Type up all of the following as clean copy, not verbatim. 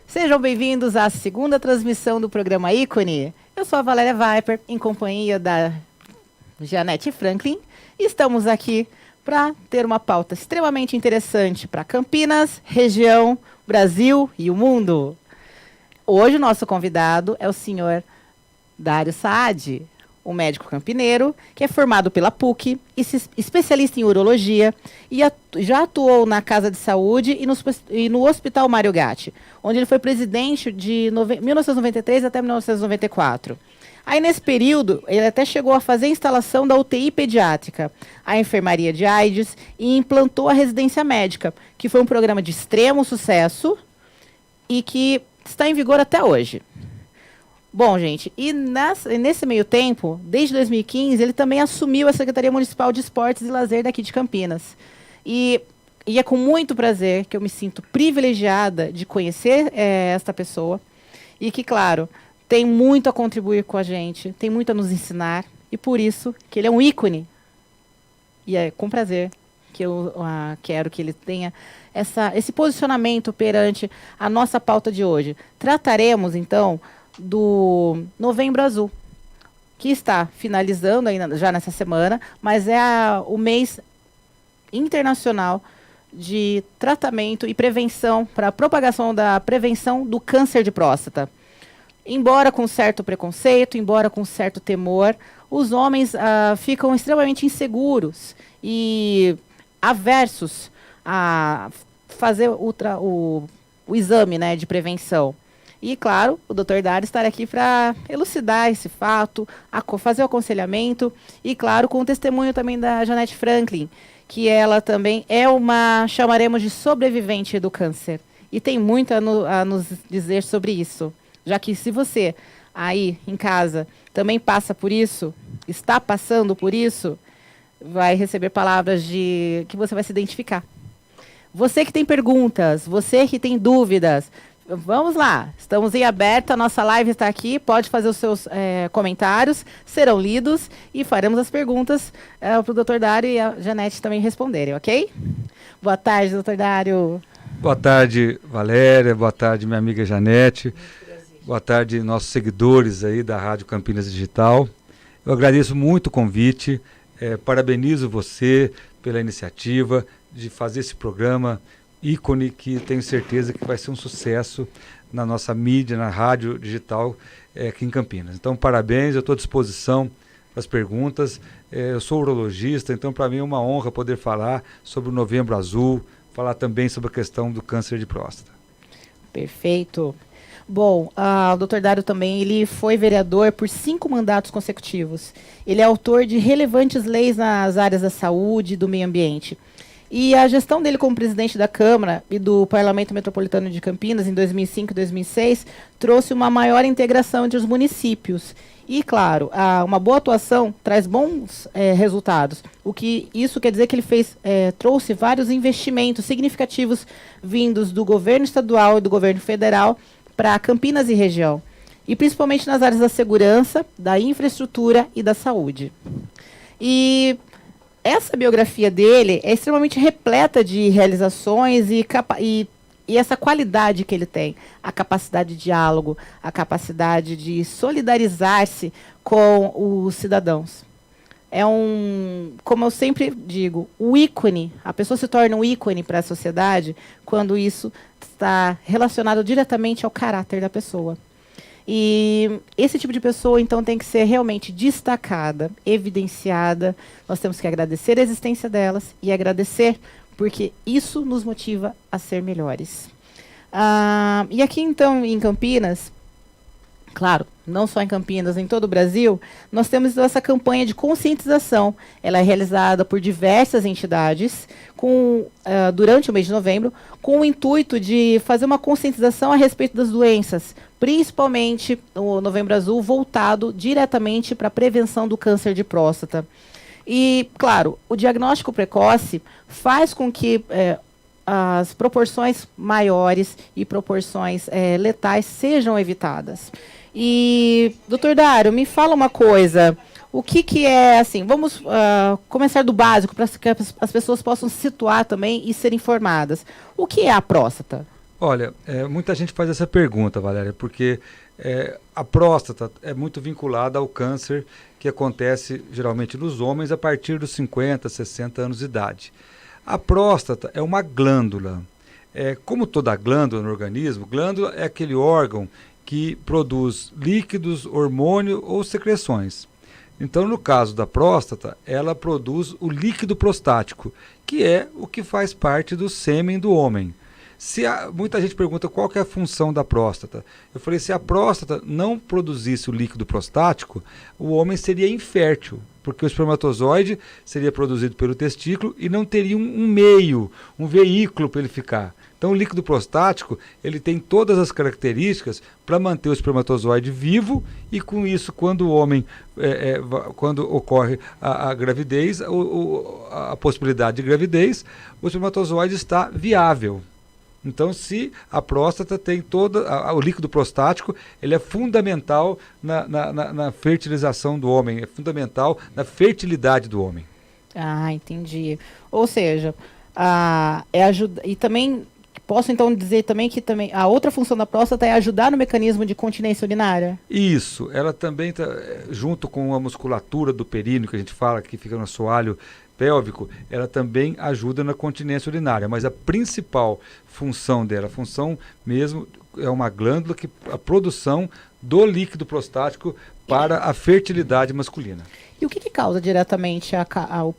Sejam bem-vindos à segunda transmissão do programa Ícone. Eu sou a Valéria Viper, em companhia da Janete Franklin. E estamos aqui para ter uma pauta extremamente interessante para Campinas, região, Brasil e o mundo. Hoje o nosso convidado é o senhor Dário Saad, um médico campineiro que é formado pela PUC, especialista em urologia e já atuou na Casa de Saúde e no Hospital Mário Gatti, onde ele foi presidente de 1993 até 1994. Aí, nesse período, ele até chegou a fazer a instalação da UTI pediátrica, a enfermaria de AIDS e implantou a residência médica, que foi um programa de extremo sucesso e que está em vigor até hoje. Bom, gente, e nesse meio tempo, desde 2015, ele também assumiu a Secretaria Municipal de Esportes e Lazer daqui de Campinas. E é com muito prazer que eu me sinto privilegiada de conhecer esta pessoa e que, claro, tem muito a contribuir com a gente, tem muito a nos ensinar, e por isso que ele é um ícone. E é com prazer que eu quero que ele tenha esse posicionamento perante a nossa pauta de hoje. Trataremos, então, do Novembro Azul, que está finalizando ainda já nessa semana, mas é o mês internacional de tratamento e prevenção para a propagação da prevenção do câncer de próstata. Embora com certo preconceito, embora com certo temor, os homens ficam extremamente inseguros e aversos a fazer o exame, né, de prevenção. E, claro, o Dr. Dário estará aqui para elucidar esse fato, fazer o aconselhamento e, claro, com o testemunho também da Janete Franklin, que ela também é chamaremos de sobrevivente do câncer. E tem muito a nos dizer sobre isso. Já que se você, aí em casa, também passa por isso, está passando por isso, vai receber palavras que você vai se identificar. Você que tem perguntas, você que tem dúvidas, vamos lá, estamos em aberto, a nossa live está aqui, pode fazer os seus comentários, serão lidos e faremos as perguntas para o Dr. Dário e a Janete também responderem, ok? Boa tarde, Dr. Dário. Boa tarde, Valéria, boa tarde, minha amiga Janete. Boa tarde, nossos seguidores aí da Rádio Campinas Digital. Eu agradeço muito o convite, parabenizo você pela iniciativa de fazer esse programa ícone, que tenho certeza que vai ser um sucesso na nossa mídia, na rádio digital aqui em Campinas. Então, parabéns, eu estou à disposição para as perguntas. Eu sou urologista, então para mim é uma honra poder falar sobre o Novembro Azul, falar também sobre a questão do câncer de próstata. Perfeito. Bom, o Dr. Dário também, ele foi vereador por 5 mandatos consecutivos. Ele é autor de relevantes leis nas áreas da saúde e do meio ambiente. E a gestão dele como presidente da Câmara e do Parlamento Metropolitano de Campinas, em 2005 e 2006, trouxe uma maior integração entre os municípios. E, claro, uma boa atuação traz bons resultados. Isso quer dizer que ele trouxe vários investimentos significativos vindos do governo estadual e do governo federal para Campinas e região, e principalmente nas áreas da segurança, da infraestrutura e da saúde. E essa biografia dele é extremamente repleta de realizações e essa qualidade que ele tem, a capacidade de diálogo, a capacidade de solidarizar-se com os cidadãos. Como eu sempre digo, o ícone, a pessoa se torna um ícone para a sociedade quando isso está relacionado diretamente ao caráter da pessoa. E esse tipo de pessoa, então, tem que ser realmente destacada, evidenciada. Nós temos que agradecer a existência delas e agradecer porque isso nos motiva a ser melhores. E aqui, então, em Campinas, claro, não só em Campinas, em todo o Brasil, nós temos essa campanha de conscientização. Ela é realizada por diversas entidades durante o mês de novembro, com o intuito de fazer uma conscientização a respeito das doenças, principalmente o Novembro Azul voltado diretamente para a prevenção do câncer de próstata. E, claro, o diagnóstico precoce faz com que as proporções maiores e proporções letais sejam evitadas. E, doutor Dário, me fala uma coisa, o que é, assim, vamos começar do básico, para que as pessoas possam se situar também e serem informadas. O que é a próstata? Olha, muita gente faz essa pergunta, Valéria, porque a próstata é muito vinculada ao câncer que acontece geralmente nos homens a partir dos 50, 60 anos de idade. A próstata é uma glândula. Como toda glândula no organismo, glândula é aquele órgão que produz líquidos, hormônio ou secreções. Então, no caso da próstata, ela produz o líquido prostático, que é o que faz parte do sêmen do homem. Muita gente pergunta qual que é a função da próstata. Eu falei, se a próstata não produzisse o líquido prostático, o homem seria infértil, porque o espermatozoide seria produzido pelo testículo e não teria um meio, um veículo para ele ficar. Então o líquido prostático, ele tem todas as características para manter o espermatozoide vivo e com isso, quando o homem, quando ocorre a gravidez, a possibilidade de gravidez, o espermatozoide está viável. Então, se a próstata tem o líquido prostático, ele é fundamental na fertilização do homem, é fundamental na fertilidade do homem. Ah, entendi. Ou seja, ajuda, e também posso então dizer também que a outra função da próstata é ajudar no mecanismo de continência urinária? Isso, ela também está junto com a musculatura do períneo, que a gente fala, que fica no assoalho pélvico, ela também ajuda na continência urinária, mas a principal função dela, a função mesmo é uma glândula que a produção do líquido prostático para a fertilidade masculina. E o que causa diretamente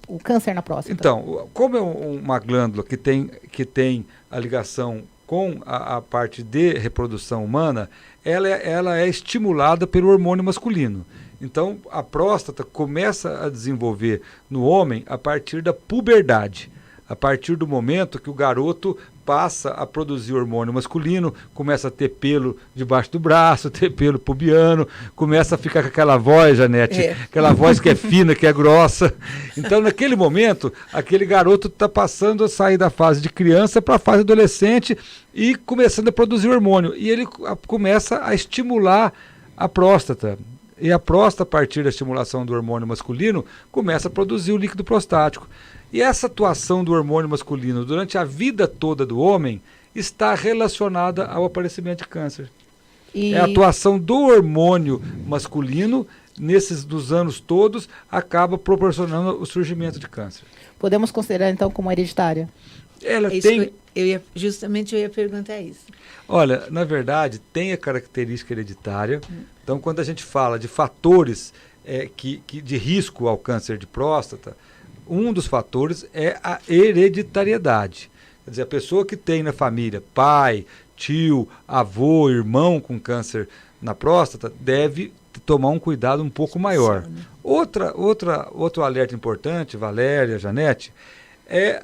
o câncer na próstata? Então, como é uma glândula que tem a ligação com a parte de reprodução humana, ela é estimulada pelo hormônio masculino. Então, a próstata começa a desenvolver no homem a partir da puberdade, a partir do momento que o garoto passa a produzir hormônio masculino, começa a ter pelo debaixo do braço, ter pelo pubiano, começa a ficar com aquela voz, Janete, aquela voz que é fina, que é grossa. Então, naquele momento, aquele garoto está passando a sair da fase de criança para a fase adolescente e começando a produzir hormônio. E ele começa a estimular a próstata. E a próstata, a partir da estimulação do hormônio masculino, começa a produzir o líquido prostático. E essa atuação do hormônio masculino durante a vida toda do homem está relacionada ao aparecimento de câncer. A atuação do hormônio masculino, dos anos todos, acaba proporcionando o surgimento de câncer. Podemos considerar, então, como hereditária? Ela tem... Eu ia perguntar isso. Olha, na verdade, tem a característica hereditária. Então, quando a gente fala de fatores de risco ao câncer de próstata, um dos fatores é a hereditariedade. Quer dizer, a pessoa que tem na família pai, tio, avô, irmão com câncer na próstata deve tomar um cuidado um pouco maior. Sim, né? Outro alerta importante, Valéria, Janete, é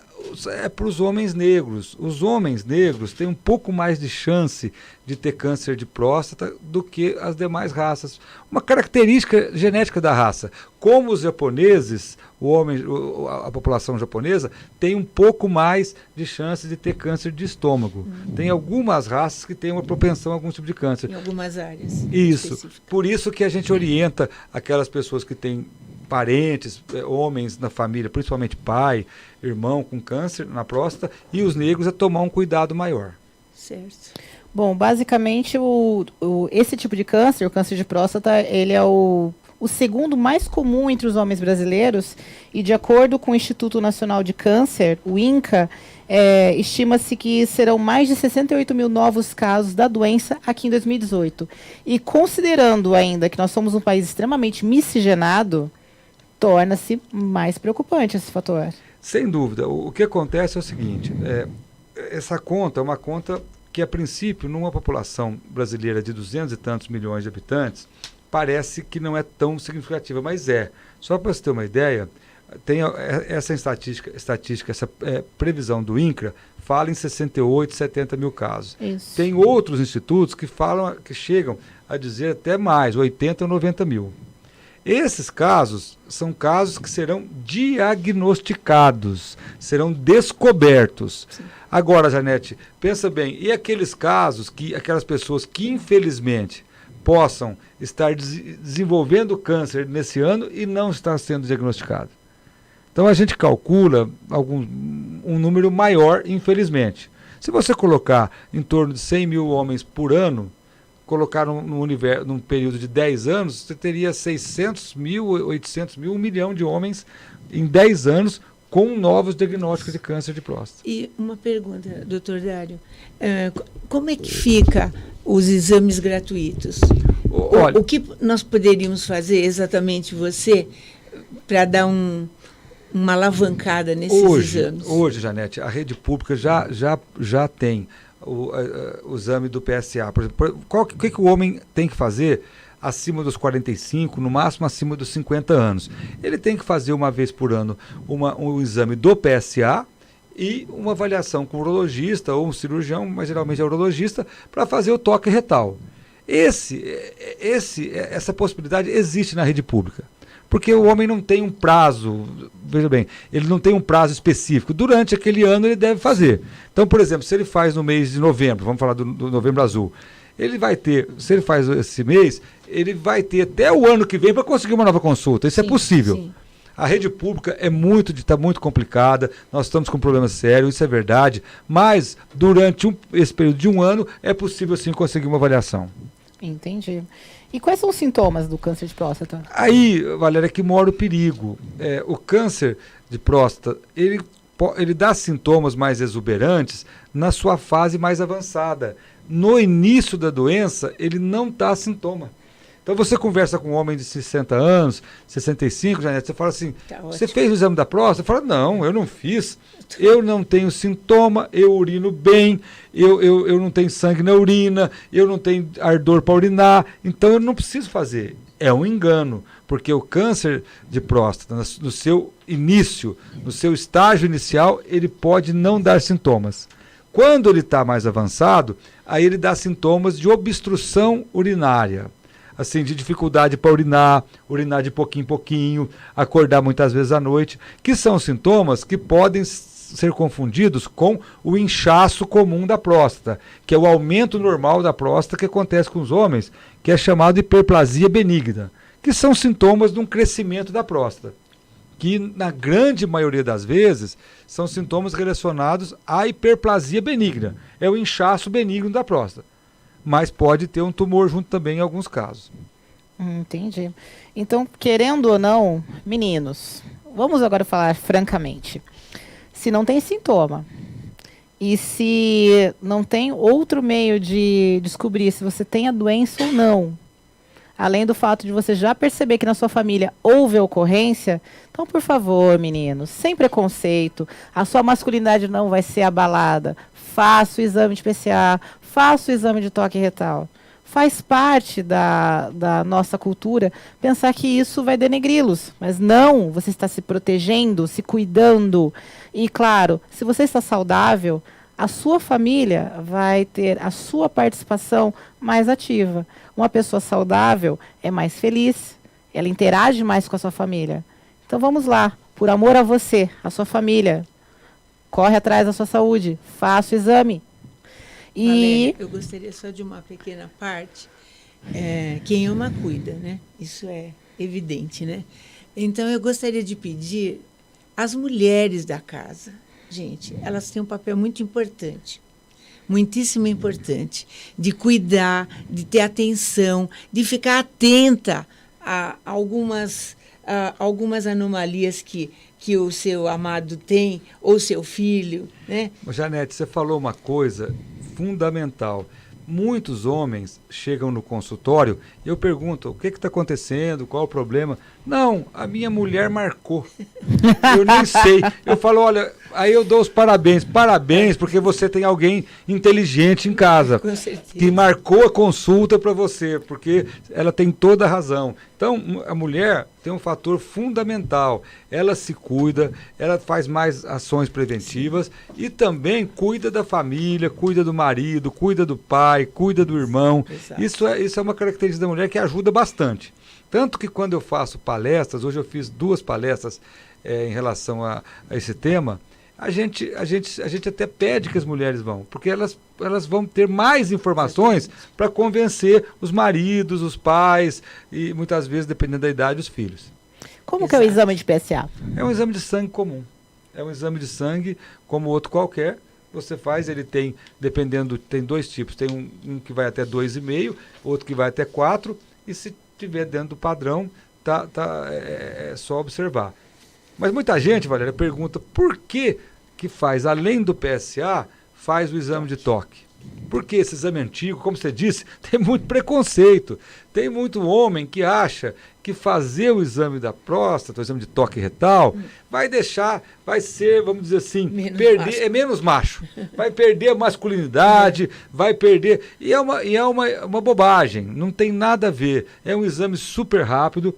para os homens negros. Os homens negros têm um pouco mais de chance de ter câncer de próstata do que as demais raças. Uma característica genética da raça. Como os japoneses, a população japonesa tem um pouco mais de chance de ter câncer de estômago. Tem algumas raças que têm uma propensão a algum tipo de câncer. Em algumas áreas. Isso. Por isso que a gente orienta aquelas pessoas que têm parentes, homens na família, principalmente pai, irmão com câncer na próstata, e os negros a tomar um cuidado maior. Certo. Bom, basicamente esse tipo de câncer, o câncer de próstata, ele é o segundo mais comum entre os homens brasileiros e, de acordo com o Instituto Nacional de Câncer, o INCA, estima-se que serão mais de 68 mil novos casos da doença aqui em 2018. E considerando ainda que nós somos um país extremamente miscigenado, torna-se mais preocupante esse fator. Sem dúvida. O que acontece é o seguinte, essa conta é uma conta que, a princípio, numa população brasileira de 200 e tantos milhões de habitantes, parece que não é tão significativa, mas é. Só para você ter uma ideia, tem essa estatística, essa previsão do INCRA, fala em 68, 70 mil casos. Isso. Tem outros institutos que chegam a dizer até mais, 80 ou 90 mil. Esses casos são casos que serão diagnosticados, serão descobertos. Sim. Agora, Janete, pensa bem, e aqueles casos, aquelas pessoas que infelizmente possam estar desenvolvendo câncer nesse ano e não estar sendo diagnosticado? Então a gente calcula um número maior, infelizmente. Se você colocar em torno de 100 mil homens por ano, colocar num período de 10 anos, você teria 600 mil, 800 mil, 1 milhão de homens em 10 anos com novos diagnósticos de câncer de próstata. E uma pergunta, doutor Dário. Como é que fica os exames gratuitos? Olha, O que nós poderíamos fazer, exatamente você, para dar uma alavancada nesses exames? Hoje, Janete, a rede pública já tem o exame do PSA. Por exemplo, o que o homem tem que fazer acima dos 45, no máximo acima dos 50 anos? Ele tem que fazer uma vez por ano um exame do PSA e uma avaliação com o urologista ou um cirurgião, mas geralmente é o urologista, para fazer o toque retal. Essa possibilidade existe na rede pública. Porque o homem não tem um prazo, veja bem, ele não tem um prazo específico. Durante aquele ano ele deve fazer. Então, por exemplo, se ele faz no mês de novembro, vamos falar do Novembro Azul, ele vai ter, se ele faz esse mês, ele vai ter até o ano que vem para conseguir uma nova consulta. Isso é possível. Sim. A rede pública está muito complicada, nós estamos com um problema sério, isso é verdade, mas durante esse período de um ano é possível sim conseguir uma avaliação. Entendi. E quais são os sintomas do câncer de próstata? Aí, Valéria, que mora o perigo. O câncer de próstata, ele dá sintomas mais exuberantes na sua fase mais avançada. No início da doença, ele não dá sintoma. Então você conversa com um homem de 60 anos, 65, Janete, você fala assim, você fez o exame da próstata? Fala, não, eu não fiz, eu não tenho sintoma, eu urino bem, eu não tenho sangue na urina, eu não tenho ardor para urinar, então eu não preciso fazer. É um engano, porque o câncer de próstata, no seu início, no seu estágio inicial, ele pode não dar sintomas. Quando ele está mais avançado, aí ele dá sintomas de obstrução urinária. Assim, de dificuldade para urinar de pouquinho em pouquinho, acordar muitas vezes à noite, que são sintomas que podem ser confundidos com o inchaço comum da próstata, que é o aumento normal da próstata que acontece com os homens, que é chamado de hiperplasia benigna, que são sintomas de um crescimento da próstata, que na grande maioria das vezes são sintomas relacionados à hiperplasia benigna, é o inchaço benigno da próstata. Mas pode ter um tumor junto também em alguns casos. Entendi. Então, querendo ou não, meninos, vamos agora falar francamente. Se não tem sintoma e se não tem outro meio de descobrir se você tem a doença ou não, além do fato de você já perceber que na sua família houve ocorrência, então, por favor, meninos, sem preconceito, a sua masculinidade não vai ser abalada. Faça o exame de PSA, faça o exame de toque retal. Faz parte da nossa cultura pensar que isso vai denegri-los. Mas não, você está se protegendo, se cuidando. E, claro, se você está saudável, a sua família vai ter a sua participação mais ativa. Uma pessoa saudável é mais feliz, ela interage mais com a sua família. Então vamos lá, por amor a você, a sua família, corre atrás da sua saúde, faça o exame. Valéria, eu gostaria só de uma pequena parte. Quem ama, cuida, né? Isso é evidente, né? Então, eu gostaria de pedir às mulheres da casa, gente, elas têm um papel muito importante, muitíssimo importante, de cuidar, de ter atenção, de ficar atenta a algumas anomalias que o seu amado tem, ou seu filho, né? Janete, você falou uma coisa fundamental. Muitos homens chegam no consultório e eu pergunto, o que está acontecendo, qual o problema? Não, a minha mulher marcou. Eu nem sei. Eu falo, olha, aí eu dou os parabéns. Parabéns, porque você tem alguém inteligente em casa. Com certeza. Que marcou a consulta para você, porque ela tem toda a razão. Então, a mulher tem um fator fundamental. Ela se cuida, ela faz mais ações preventivas e também cuida da família, cuida do marido, cuida do pai, cuida do irmão. Isso é uma característica da mulher que ajuda bastante. Tanto que quando eu faço palestras, hoje eu fiz 2 palestras em relação a esse tema, a gente até pede que as mulheres vão, porque elas vão ter mais informações para convencer os maridos, os pais e muitas vezes, dependendo da idade, os filhos. Como que é o exame de PSA? É um exame de sangue comum. É um exame de sangue como outro qualquer. você faz, ele tem, dependendo, tem dois tipos, tem um que vai até 2,5, outro que vai até 4, e se tiver dentro do padrão, é só observar. Mas muita gente, Valéria, pergunta por que faz, além do PSA, faz o exame de toque? Porque esse exame antigo, como você disse, tem muito preconceito. Tem muito homem que acha que fazer o exame da próstata, o exame de toque retal, vai ser, vamos dizer assim, menos macho. Vai perder a masculinidade, vai perder. E é uma bobagem, não tem nada a ver. É um exame super rápido.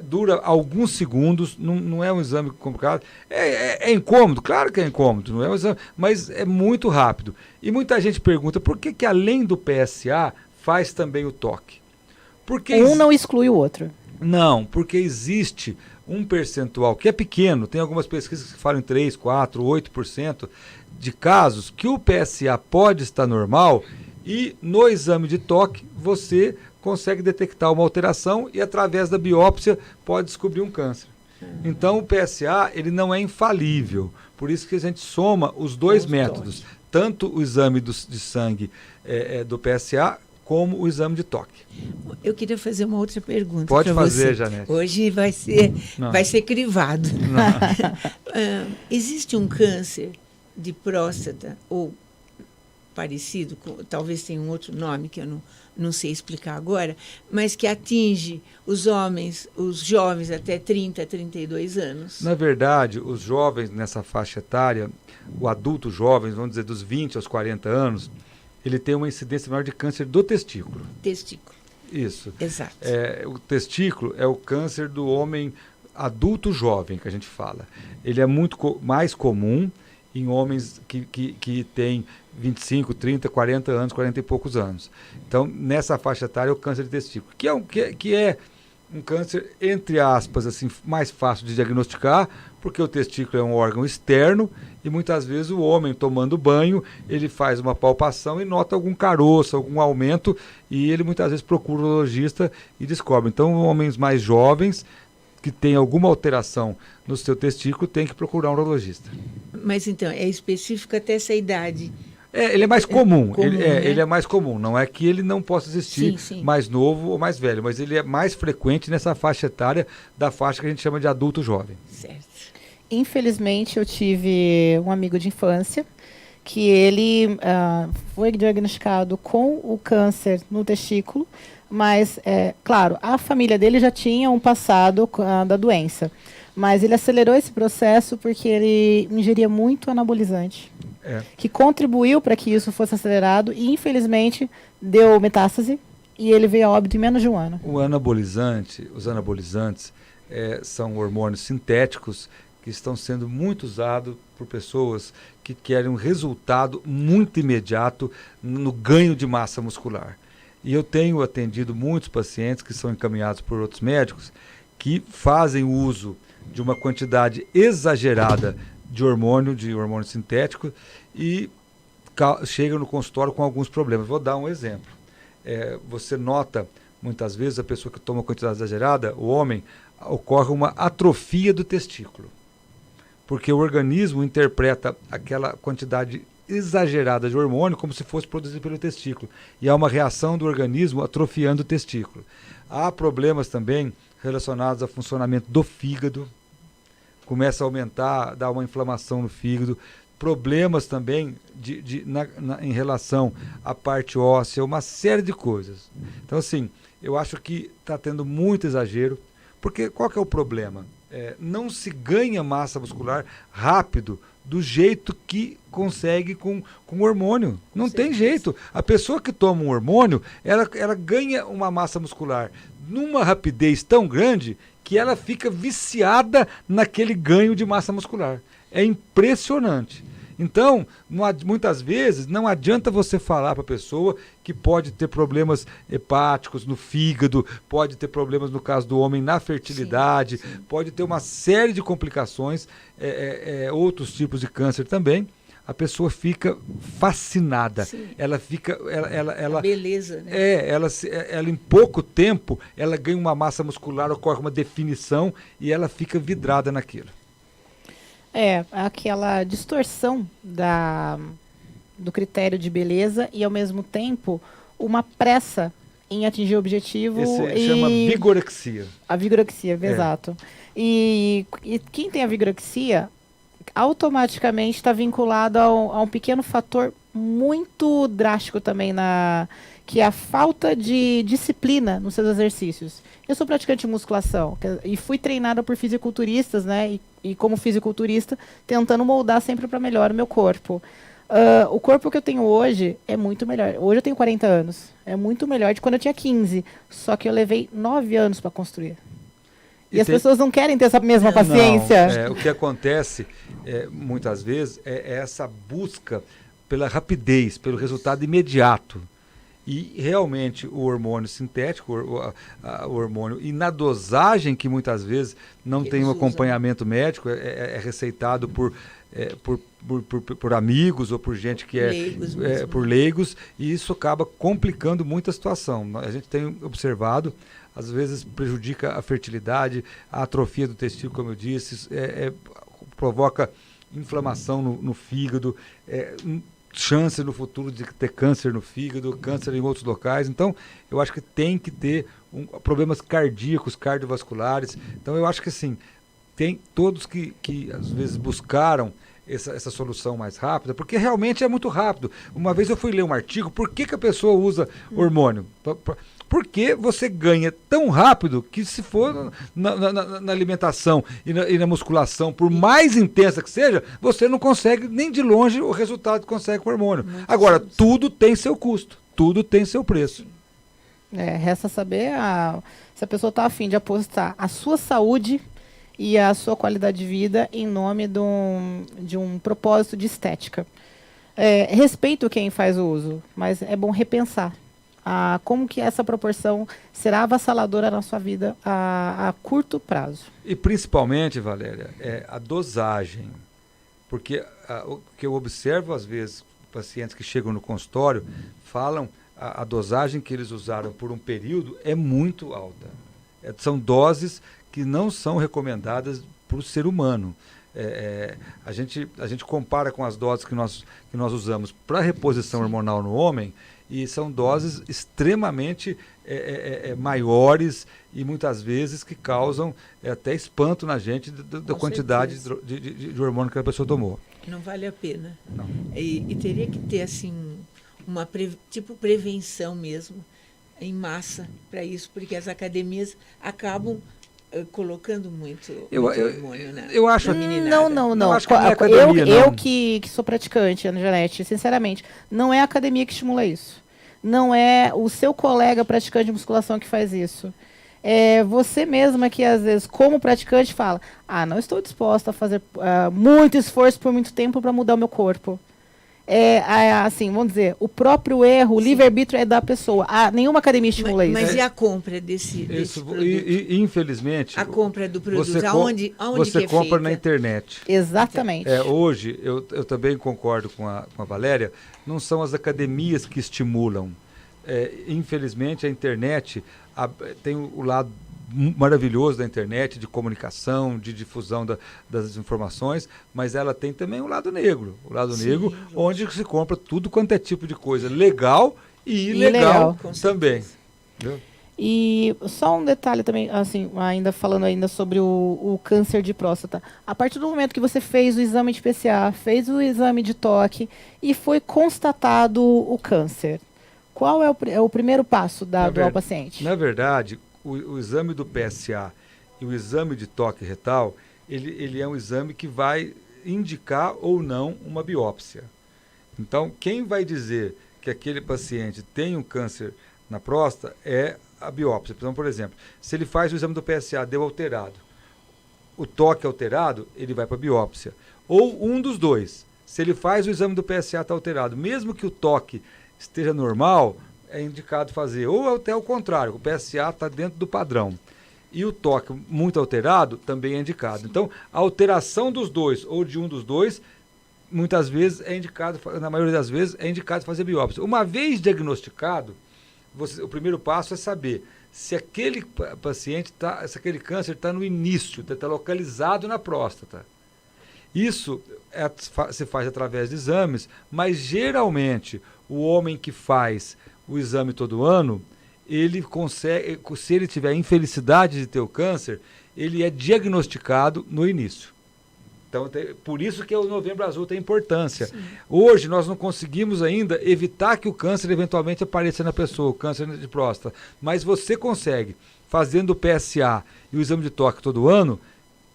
Dura alguns segundos, não é um exame complicado. É incômodo, claro que é incômodo, não é um exame, mas é muito rápido. E muita gente pergunta por que além do PSA faz também o toque? Porque um não exclui o outro. Não, porque existe um percentual que é pequeno, tem algumas pesquisas que falam em 3, 4, 8% de casos que o PSA pode estar normal e no exame de toque você consegue detectar uma alteração e através da biópsia pode descobrir um câncer. Então o PSA ele não é infalível, por isso que a gente soma os dois métodos, tanto o exame de sangue do PSA como o exame de toque. Eu queria fazer uma outra pergunta. Pode fazer, você. Janete. Hoje vai ser crivado. Existe um câncer de próstata ou parecido, talvez tenha um outro nome que eu não sei explicar agora, mas que atinge os homens, os jovens até 30, 32 anos? Na verdade, os jovens nessa faixa etária, o adulto jovem, vamos dizer dos 20 aos 40 anos, ele tem uma incidência maior de câncer do testículo. Testículo. Isso. Exato. O testículo é o câncer do homem adulto jovem, que a gente fala. Ele é muito mais comum em homens que têm 25, 30, 40 anos, 40 e poucos anos. Então, nessa faixa etária, é o câncer de testículo, que é um câncer, entre aspas, assim, mais fácil de diagnosticar, porque o testículo é um órgão externo e muitas vezes o homem tomando banho, ele faz uma palpação e nota algum caroço, algum aumento, e ele muitas vezes procura o urologista e descobre. Então, homens mais jovens que têm alguma alteração no seu testículo têm que procurar um urologista. Mas então, é específico até essa idade? Ele é mais comum, né? Ele é mais comum, não é que ele não possa existir mais novo ou mais velho, mas ele é mais frequente nessa faixa etária da faixa que a gente chama de adulto jovem. Certo. Infelizmente, eu tive um amigo de infância que ele foi diagnosticado com o câncer no testículo, mas, claro, a família dele já tinha um passado da doença, mas ele acelerou esse processo porque ele ingeria muito anabolizante, que contribuiu para que isso fosse acelerado e, infelizmente, deu metástase e ele veio a óbito em menos de um ano. Os anabolizantes são hormônios sintéticos que estão sendo muito usados por pessoas que querem um resultado muito imediato no ganho de massa muscular. E eu tenho atendido muitos pacientes que são encaminhados por outros médicos que fazem uso de uma quantidade exagerada de hormônio sintético e chegam no consultório com alguns problemas. Vou dar um exemplo. Você nota, muitas vezes, a pessoa que toma uma quantidade exagerada, o homem, ocorre uma atrofia do testículo. Porque o organismo interpreta aquela quantidade exagerada de hormônio como se fosse produzido pelo testículo. E há uma reação do organismo atrofiando o testículo. Há problemas também relacionados ao funcionamento do fígado. Começa a aumentar, dá uma inflamação no fígado. Problemas também em relação à parte óssea, uma série de coisas. Então, assim, eu acho que está tendo muito exagero, porque qual que é o problema? Não se ganha massa muscular rápido do jeito que consegue com hormônio. Não tem jeito. A pessoa que toma um hormônio, ela ganha uma massa muscular numa rapidez tão grande que ela fica viciada naquele ganho de massa muscular. É impressionante. Então, muitas vezes, não adianta você falar para a pessoa que pode ter problemas hepáticos no fígado, pode ter problemas, no caso do homem, na fertilidade, pode ter uma série de complicações, outros tipos de câncer também. A pessoa fica fascinada. Ela fica... Ela, beleza, né? Ela em pouco tempo, ela ganha uma massa muscular, ocorre uma definição e ela fica vidrada naquilo. Aquela distorção do critério de beleza e, ao mesmo tempo, uma pressa em atingir o objetivo. Esse chama vigorexia. A vigorexia, exato. E quem tem a vigorexia automaticamente está vinculado a um pequeno fator muito drástico também, que é a falta de disciplina nos seus exercícios. Eu sou praticante de musculação e fui treinada por fisiculturistas, né? E como fisiculturista, tentando moldar sempre para melhor o meu corpo. O corpo que eu tenho hoje é muito melhor. Hoje eu tenho 40 anos. É muito melhor de quando eu tinha 15. Só que eu levei 9 anos para construir. E as pessoas não querem ter essa mesma paciência. Não, o que acontece, muitas vezes, é essa busca pela rapidez, pelo resultado imediato. E realmente o hormônio sintético, o hormônio, e na dosagem que muitas vezes não tem um acompanhamento médico, é receitado por amigos ou por gente que por leigos, e isso acaba complicando muito a situação. A gente tem observado, às vezes prejudica a fertilidade, a atrofia do testículo, como eu disse, provoca inflamação no fígado, chance no futuro de ter câncer no fígado, câncer em outros locais. Então, eu acho que tem que ter problemas cardíacos, cardiovasculares. Então, eu acho que assim, tem todos que às vezes buscaram essa solução mais rápida, porque realmente é muito rápido. Uma vez eu fui ler um artigo, por que a pessoa usa hormônio? Porque você ganha tão rápido que, se for na alimentação e na musculação, por mais intensa que seja, você não consegue nem de longe o resultado que consegue com o hormônio. Agora, tudo tem seu custo, tudo tem seu preço. Resta saber se a pessoa está a fim de apostar a sua saúde e a sua qualidade de vida em nome de um propósito de estética. Respeito quem faz o uso, mas é bom repensar como que essa proporção será avassaladora na sua vida a curto prazo. E principalmente, Valéria, a dosagem. Porque o que eu observo, às vezes, pacientes que chegam no consultório falam a dosagem que eles usaram por um período é muito alta. São doses que não são recomendadas para o ser humano. A gente compara com as doses que nós usamos para reposição hormonal no homem, e são doses extremamente maiores e muitas vezes que causam até espanto na gente da quantidade de hormônio que a pessoa tomou. Não vale a pena. Não. E teria que ter assim uma prevenção mesmo em massa para isso, porque as academias acabam colocando muito hormônio, né? Eu acho. Não. Eu acho que não é academia, eu que sou praticante, Ana Janete, sinceramente, não é a academia que estimula isso. Não é o seu colega praticante de musculação que faz isso. É você mesma que, às vezes, como praticante, fala: não estou disposta a fazer muito esforço por muito tempo para mudar o meu corpo. Assim, vamos dizer, o próprio erro, o livre-arbítrio é da pessoa. Nenhuma academia estimula isso. Mas e a compra desse produto? E, infelizmente, a compra do produto, aonde você que compra feita? na internet. Exatamente. Hoje, eu também concordo com a Valéria, não são as academias que estimulam. Infelizmente, a internet tem o lado maravilhoso da internet, de comunicação, de difusão das informações, mas ela tem também um lado negro. O lado negro, onde se compra tudo quanto é tipo de coisa legal e ilegal também. Entendeu? E só um detalhe também, assim, falando sobre o câncer de próstata. A partir do momento que você fez o exame de PSA, fez o exame de toque e foi constatado o câncer, qual é o primeiro passo dado ao paciente? Na verdade, o exame do PSA e o exame de toque retal, ele é um exame que vai indicar ou não uma biópsia. Então, quem vai dizer que aquele paciente tem um câncer na próstata é a biópsia. Então, por exemplo, se ele faz o exame do PSA, deu alterado, o toque alterado, ele vai para a biópsia. Ou um dos dois. Se ele faz o exame do PSA está alterado, mesmo que o toque esteja normal, é indicado fazer. Ou até o contrário, o PSA está dentro do padrão. E o toque muito alterado também é indicado. Então, a alteração dos dois ou de um dos dois, muitas vezes é indicado, na maioria das vezes, é indicado fazer biópsia. Uma vez diagnosticado, o primeiro passo é saber se aquele paciente se aquele câncer está no início, está localizado na próstata. Isso se faz através de exames, mas geralmente o homem que faz o exame todo ano, ele consegue, se ele tiver a infelicidade de ter o câncer, ele é diagnosticado no início. Então, por isso que o Novembro Azul tem importância. Sim. Hoje, nós não conseguimos ainda evitar que o câncer eventualmente apareça na pessoa, o câncer de próstata. Mas você consegue, fazendo o PSA e o exame de toque todo ano,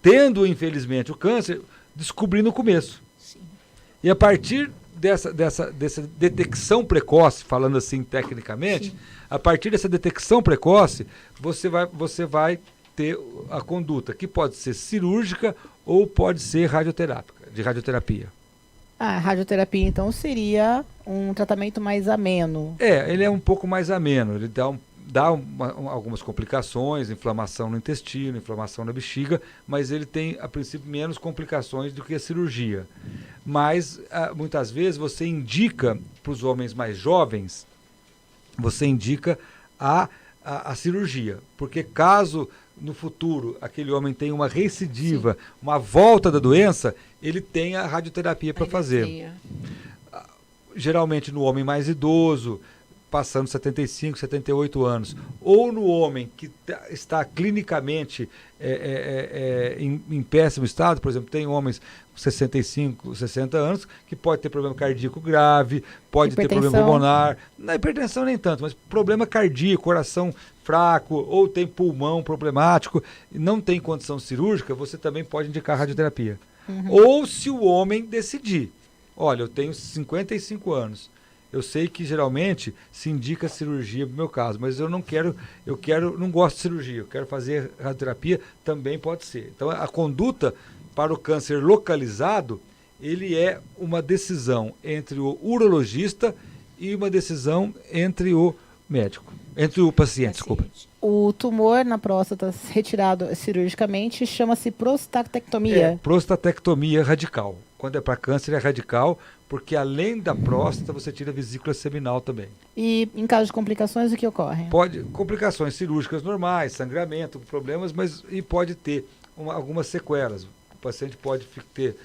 tendo, infelizmente, o câncer, descobrir no começo. Sim. E a partir dessa detecção precoce, falando assim tecnicamente, sim, a partir dessa detecção precoce, você vai ter a conduta, que pode ser cirúrgica ou pode ser de radioterapia. A radioterapia, então, seria um tratamento mais ameno. Ele é um pouco mais ameno, ele dá algumas complicações, inflamação no intestino, inflamação na bexiga, mas ele tem, a princípio, menos complicações do que a cirurgia. Mas, muitas vezes, você indica para os homens mais jovens, você indica a cirurgia, porque caso no futuro aquele homem tenha uma recidiva, sim, uma volta da doença, ele tem a radioterapia para fazer. Geralmente no homem mais idoso, passando 75, 78 anos, ou no homem que está clinicamente em péssimo estado, por exemplo, tem homens com 65, 60 anos que pode ter problema cardíaco grave, pode ter problema pulmonar, na hipertensão nem tanto, mas problema cardíaco, coração fraco, ou tem pulmão problemático, não tem condição cirúrgica, você também pode indicar radioterapia. Uhum. Ou se o homem decidir, olha, eu tenho 55 anos, eu sei que geralmente se indica cirurgia no meu caso, mas eu não gosto de cirurgia, eu quero fazer radioterapia, também pode ser. Então a conduta para o câncer localizado, ele é uma decisão entre o urologista e uma decisão entre o médico, entre o paciente, desculpa. O tumor na próstata retirado cirurgicamente chama-se prostatectomia. Prostatectomia radical. Quando é para câncer é radical, porque além da próstata você tira a vesícula seminal também. E em caso de complicações, o que ocorre? Complicações cirúrgicas normais, sangramento, problemas, e pode ter algumas sequelas. O paciente pode ter,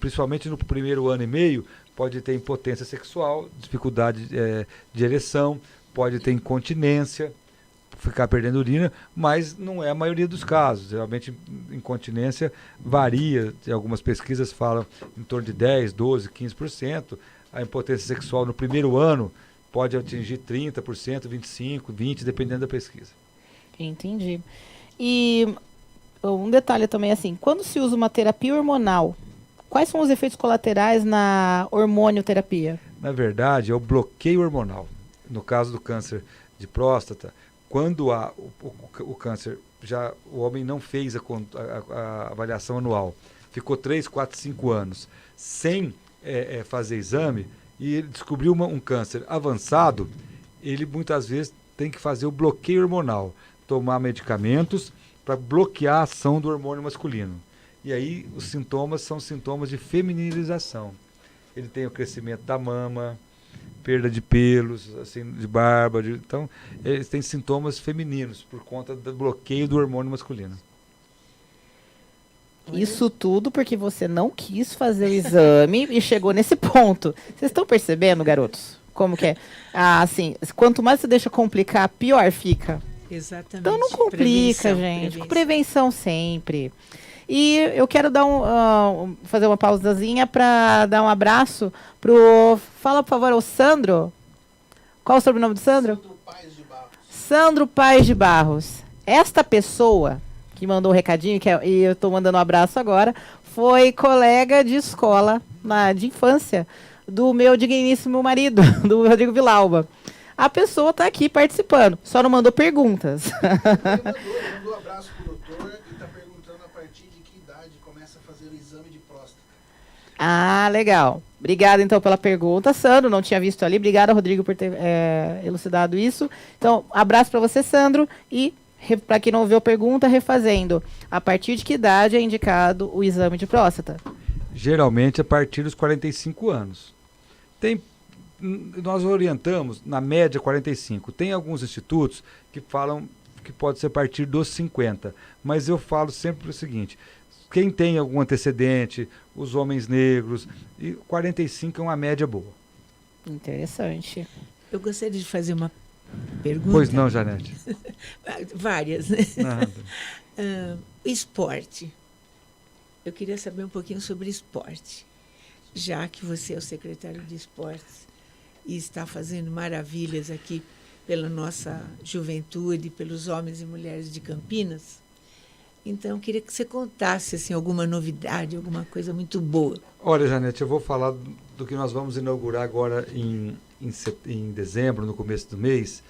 principalmente no primeiro ano e meio, pode ter impotência sexual, dificuldade de ereção, pode ter incontinência, ficar perdendo urina, mas não é a maioria dos casos. Geralmente, incontinência varia, algumas pesquisas falam em torno de 10%, 12%, 15%. A impotência sexual no primeiro ano pode atingir 30%, 25%, 20%, dependendo da pesquisa. Entendi. E um detalhe também, assim, quando se usa uma terapia hormonal, quais são os efeitos colaterais na hormonioterapia? Na verdade, é o bloqueio hormonal. No caso do câncer de próstata, quando há o câncer, o homem não fez a avaliação anual, ficou 3, 4, 5 anos sem fazer exame e ele descobriu um câncer avançado, ele muitas vezes tem que fazer o bloqueio hormonal, tomar medicamentos para bloquear a ação do hormônio masculino. E aí os sintomas são sintomas de feminilização. Ele tem o crescimento da mama, perda de pelos, assim, de barba, então eles têm sintomas femininos por conta do bloqueio do hormônio masculino. Isso tudo porque você não quis fazer o exame e chegou nesse ponto. Vocês estão percebendo, garotos? Como que é? Assim, quanto mais você deixa complicar, pior fica. Exatamente. Então não complica, gente. Prevenção sempre. E eu quero dar fazer uma pausazinha para dar um abraço pro... Fala, por favor, o Sandro. Qual o sobrenome do Sandro? Sandro Paes de Barros. Sandro Paes de Barros. Esta pessoa que mandou o recadinho, e eu estou mandando um abraço agora, foi colega de escola, de infância, do meu digníssimo marido, do Rodrigo Vilauba. A pessoa está aqui participando, só não mandou perguntas. Mandou um abraço pro doutor e está perguntando a partir de que idade começa a fazer o exame de próstata. Ah, legal. Obrigada, então, pela pergunta, Sandro. Não tinha visto ali. Obrigada, Rodrigo, por ter elucidado isso. Então, abraço para você, Sandro. E, para quem não ouviu a pergunta, refazendo. A partir de que idade é indicado o exame de próstata? Geralmente, a partir dos 45 anos. Nós orientamos, na média, 45. Tem alguns institutos que falam que pode ser a partir dos 50. Mas eu falo sempre o seguinte, quem tem algum antecedente, os homens negros, e 45 é uma média boa. Interessante. Eu gostaria de fazer uma pergunta. Pois não, Janete? Várias, né? Nada. Esporte. Eu queria saber um pouquinho sobre esporte. Já que você é o secretário de esportes e está fazendo maravilhas aqui pela nossa juventude, pelos homens e mulheres de Campinas, então eu queria que você contasse assim, alguma novidade, alguma coisa muito boa. Olha, Janete, eu vou falar do que nós vamos inaugurar agora em dezembro, no começo do mês,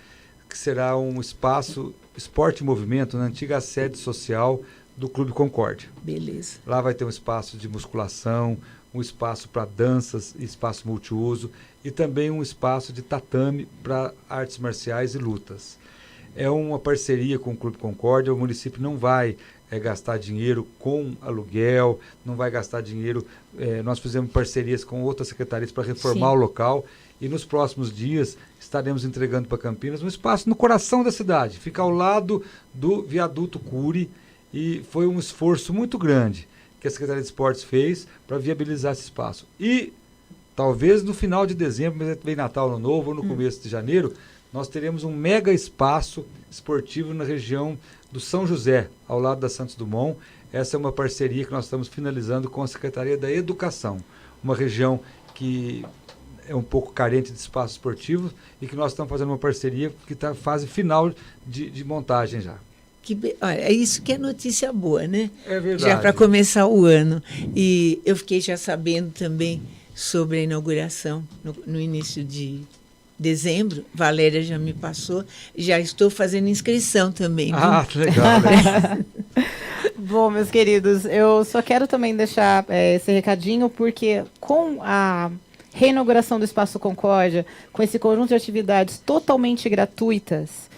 que será um espaço Esporte e Movimento na antiga sede social do Clube Concórdia. Beleza. Lá vai ter um espaço de musculação, um espaço para danças, espaço multiuso e também um espaço de tatame para artes marciais e lutas. É uma parceria com o Clube Concórdia, o município não vai gastar dinheiro com aluguel, não vai gastar dinheiro, nós fizemos parcerias com outras secretarias para reformar Sim. o local e nos próximos dias estaremos entregando para Campinas um espaço no coração da cidade, fica ao lado do viaduto Cury e foi um esforço muito grande que a Secretaria de Esportes fez para viabilizar esse espaço. E talvez no final de dezembro, mas vem Natal, Ano Novo, ou no começo de janeiro, nós teremos um mega espaço esportivo na região do São José, ao lado da Santos Dumont. Essa é uma parceria que nós estamos finalizando com a Secretaria da Educação, uma região que é um pouco carente de espaço esportivo e que nós estamos fazendo uma parceria que está em fase final de montagem já. Olha, é isso que é notícia boa, né? É verdade. Já para começar o ano. E eu fiquei já sabendo também sobre a inauguração no início de dezembro. Valéria já me passou. Já estou fazendo inscrição também. Ah, que legal, né? Bom, meus queridos, eu só quero também deixar esse recadinho, porque com a reinauguração do Espaço Concórdia, com esse conjunto de atividades totalmente gratuitas,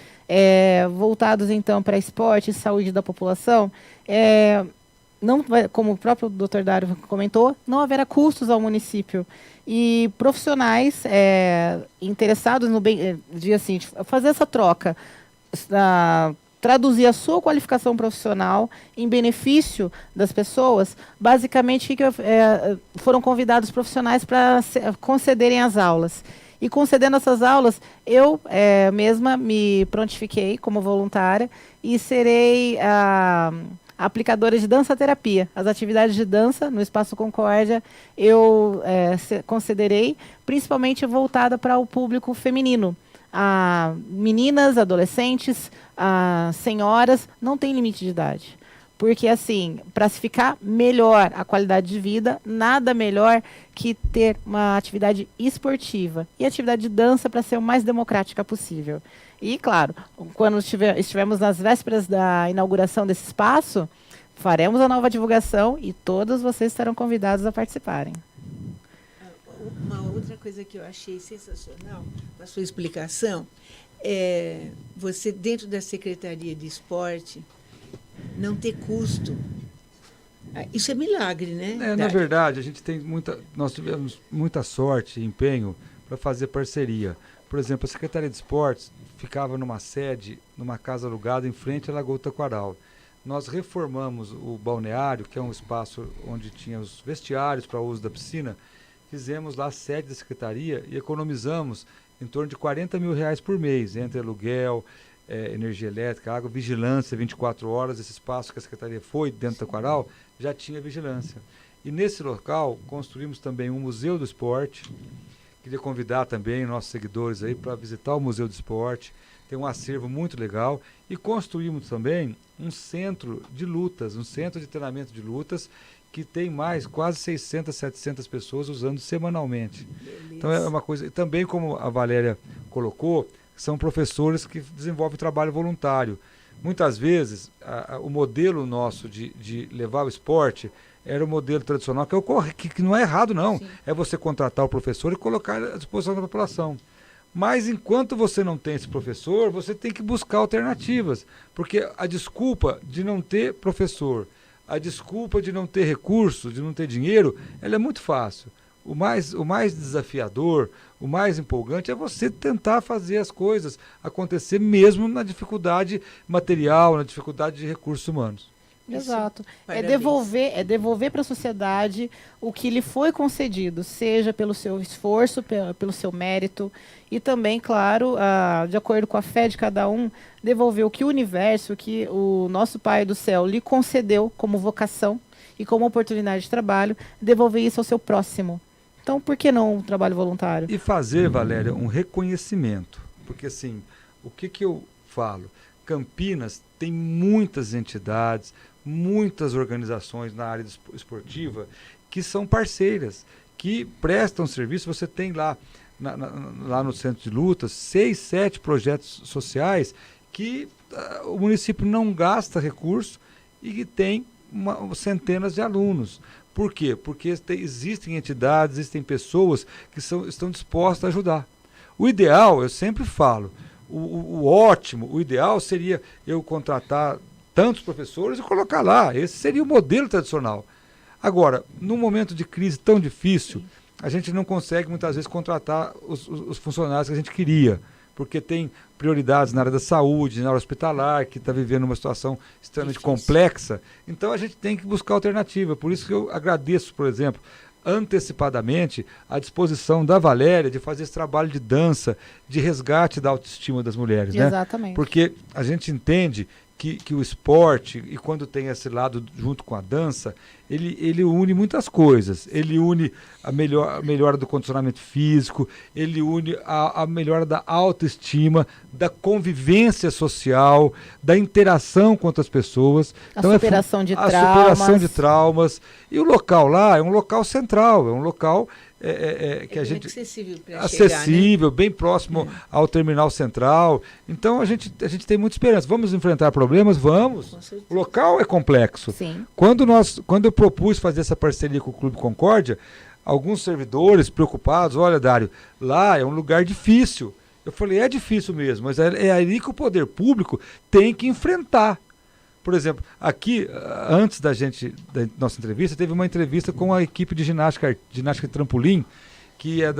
voltados então para esporte e saúde da população, não vai, como o próprio Dr. Dário comentou, não haverá custos ao município. E profissionais interessados no bem, assim, fazer essa troca, traduzir a sua qualificação profissional em benefício das pessoas, basicamente foram convidados profissionais para concederem as aulas. E concedendo essas aulas, eu mesma me prontifiquei como voluntária e serei a aplicadora de dança-terapia. As atividades de dança no Espaço Concórdia eu concederei, principalmente voltada para o público feminino. Meninas, adolescentes, senhoras, não tem limite de idade. Porque, assim, para se ficar melhor a qualidade de vida, nada melhor que ter uma atividade esportiva. E atividade de dança para ser o mais democrática possível. E, claro, quando estivermos nas vésperas da inauguração desse espaço, faremos a nova divulgação e todos vocês estarão convidados a participarem. Uma outra coisa que eu achei sensacional na sua explicação você, dentro da Secretaria de Esporte, não ter custo. Isso é milagre, né? Na verdade, nós tivemos muita sorte e empenho para fazer parceria. Por exemplo, a Secretaria de Esportes ficava numa sede, numa casa alugada em frente à Lagoa Taquaral. Nós reformamos o balneário, que é um espaço onde tinha os vestiários para o uso da piscina, fizemos lá a sede da Secretaria e economizamos em torno de R$40 mil por mês, entre aluguel, energia elétrica, água, vigilância 24 horas. Esse espaço que a Secretaria foi dentro do Taquaral já tinha vigilância. E nesse local construímos também um Museu do Esporte. Queria convidar também nossos seguidores aí para visitar o Museu do Esporte. Tem um acervo muito legal. E construímos também um centro de lutas, um centro de treinamento de lutas, que tem quase 600, 700 pessoas usando semanalmente. Beleza. Então é uma coisa. Também, como a Valéria colocou, são professores que desenvolvem trabalho voluntário. Muitas vezes, o modelo nosso de levar o esporte era o modelo tradicional, que não é errado, não. Sim. É você contratar o professor e colocar à disposição da população. Mas enquanto você não tem esse professor, você tem que buscar alternativas. Porque a desculpa de não ter professor, a desculpa de não ter recurso, de não ter dinheiro, ela é muito fácil. O mais desafiador, o mais empolgante é você tentar fazer as coisas acontecer mesmo na dificuldade material, na dificuldade de recursos humanos. Exato. É Parabéns. devolver para a sociedade o que lhe foi concedido, seja pelo seu esforço, pelo seu mérito, e também, claro, de acordo com a fé de cada um, devolver o que o universo, o que o nosso Pai do Céu lhe concedeu como vocação e como oportunidade de trabalho, devolver isso ao seu próximo. Então, por que não um trabalho voluntário? E fazer, Valéria, um reconhecimento. Porque, assim, o que eu falo? Campinas tem muitas entidades, muitas organizações na área esportiva que são parceiras, que prestam serviço. Você tem lá, lá no Centro de Lutas, 6, 7 projetos sociais que o município não gasta recurso e que tem centenas de alunos. Por quê? Porque existem entidades, existem pessoas que estão dispostas a ajudar. O ideal, eu sempre falo, o ótimo, o ideal seria eu contratar tantos professores e colocar lá. Esse seria o modelo tradicional. Agora, num momento de crise tão difícil, a gente não consegue muitas vezes contratar os funcionários que a gente queria, porque tem prioridades na área da saúde, na área hospitalar, que está vivendo uma situação extremamente complexa. Então a gente tem que buscar alternativa. Por isso que eu agradeço, por exemplo, antecipadamente a disposição da Valéria de fazer esse trabalho de dança, de resgate da autoestima das mulheres. Exatamente. Né? Porque a gente entende que o esporte, e quando tem esse lado junto com a dança, ele une muitas coisas. Ele une a melhora do condicionamento físico, ele une a melhora da autoestima, da convivência social, da interação com outras pessoas. Então, superação de traumas. E o local lá é um local central, é um local que a gente acessível, bem próximo ao terminal central. Então a gente tem muita esperança. Vamos enfrentar problemas? Vamos. O local é complexo. Sim. Quando eu propus fazer essa parceria com o Clube Concórdia, alguns servidores preocupados, olha, Dário, lá é um lugar difícil. Eu falei, é difícil mesmo, mas é ali que o poder público tem que enfrentar. Por exemplo, aqui, antes da nossa entrevista, teve uma entrevista com a equipe de ginástica e trampolim, que é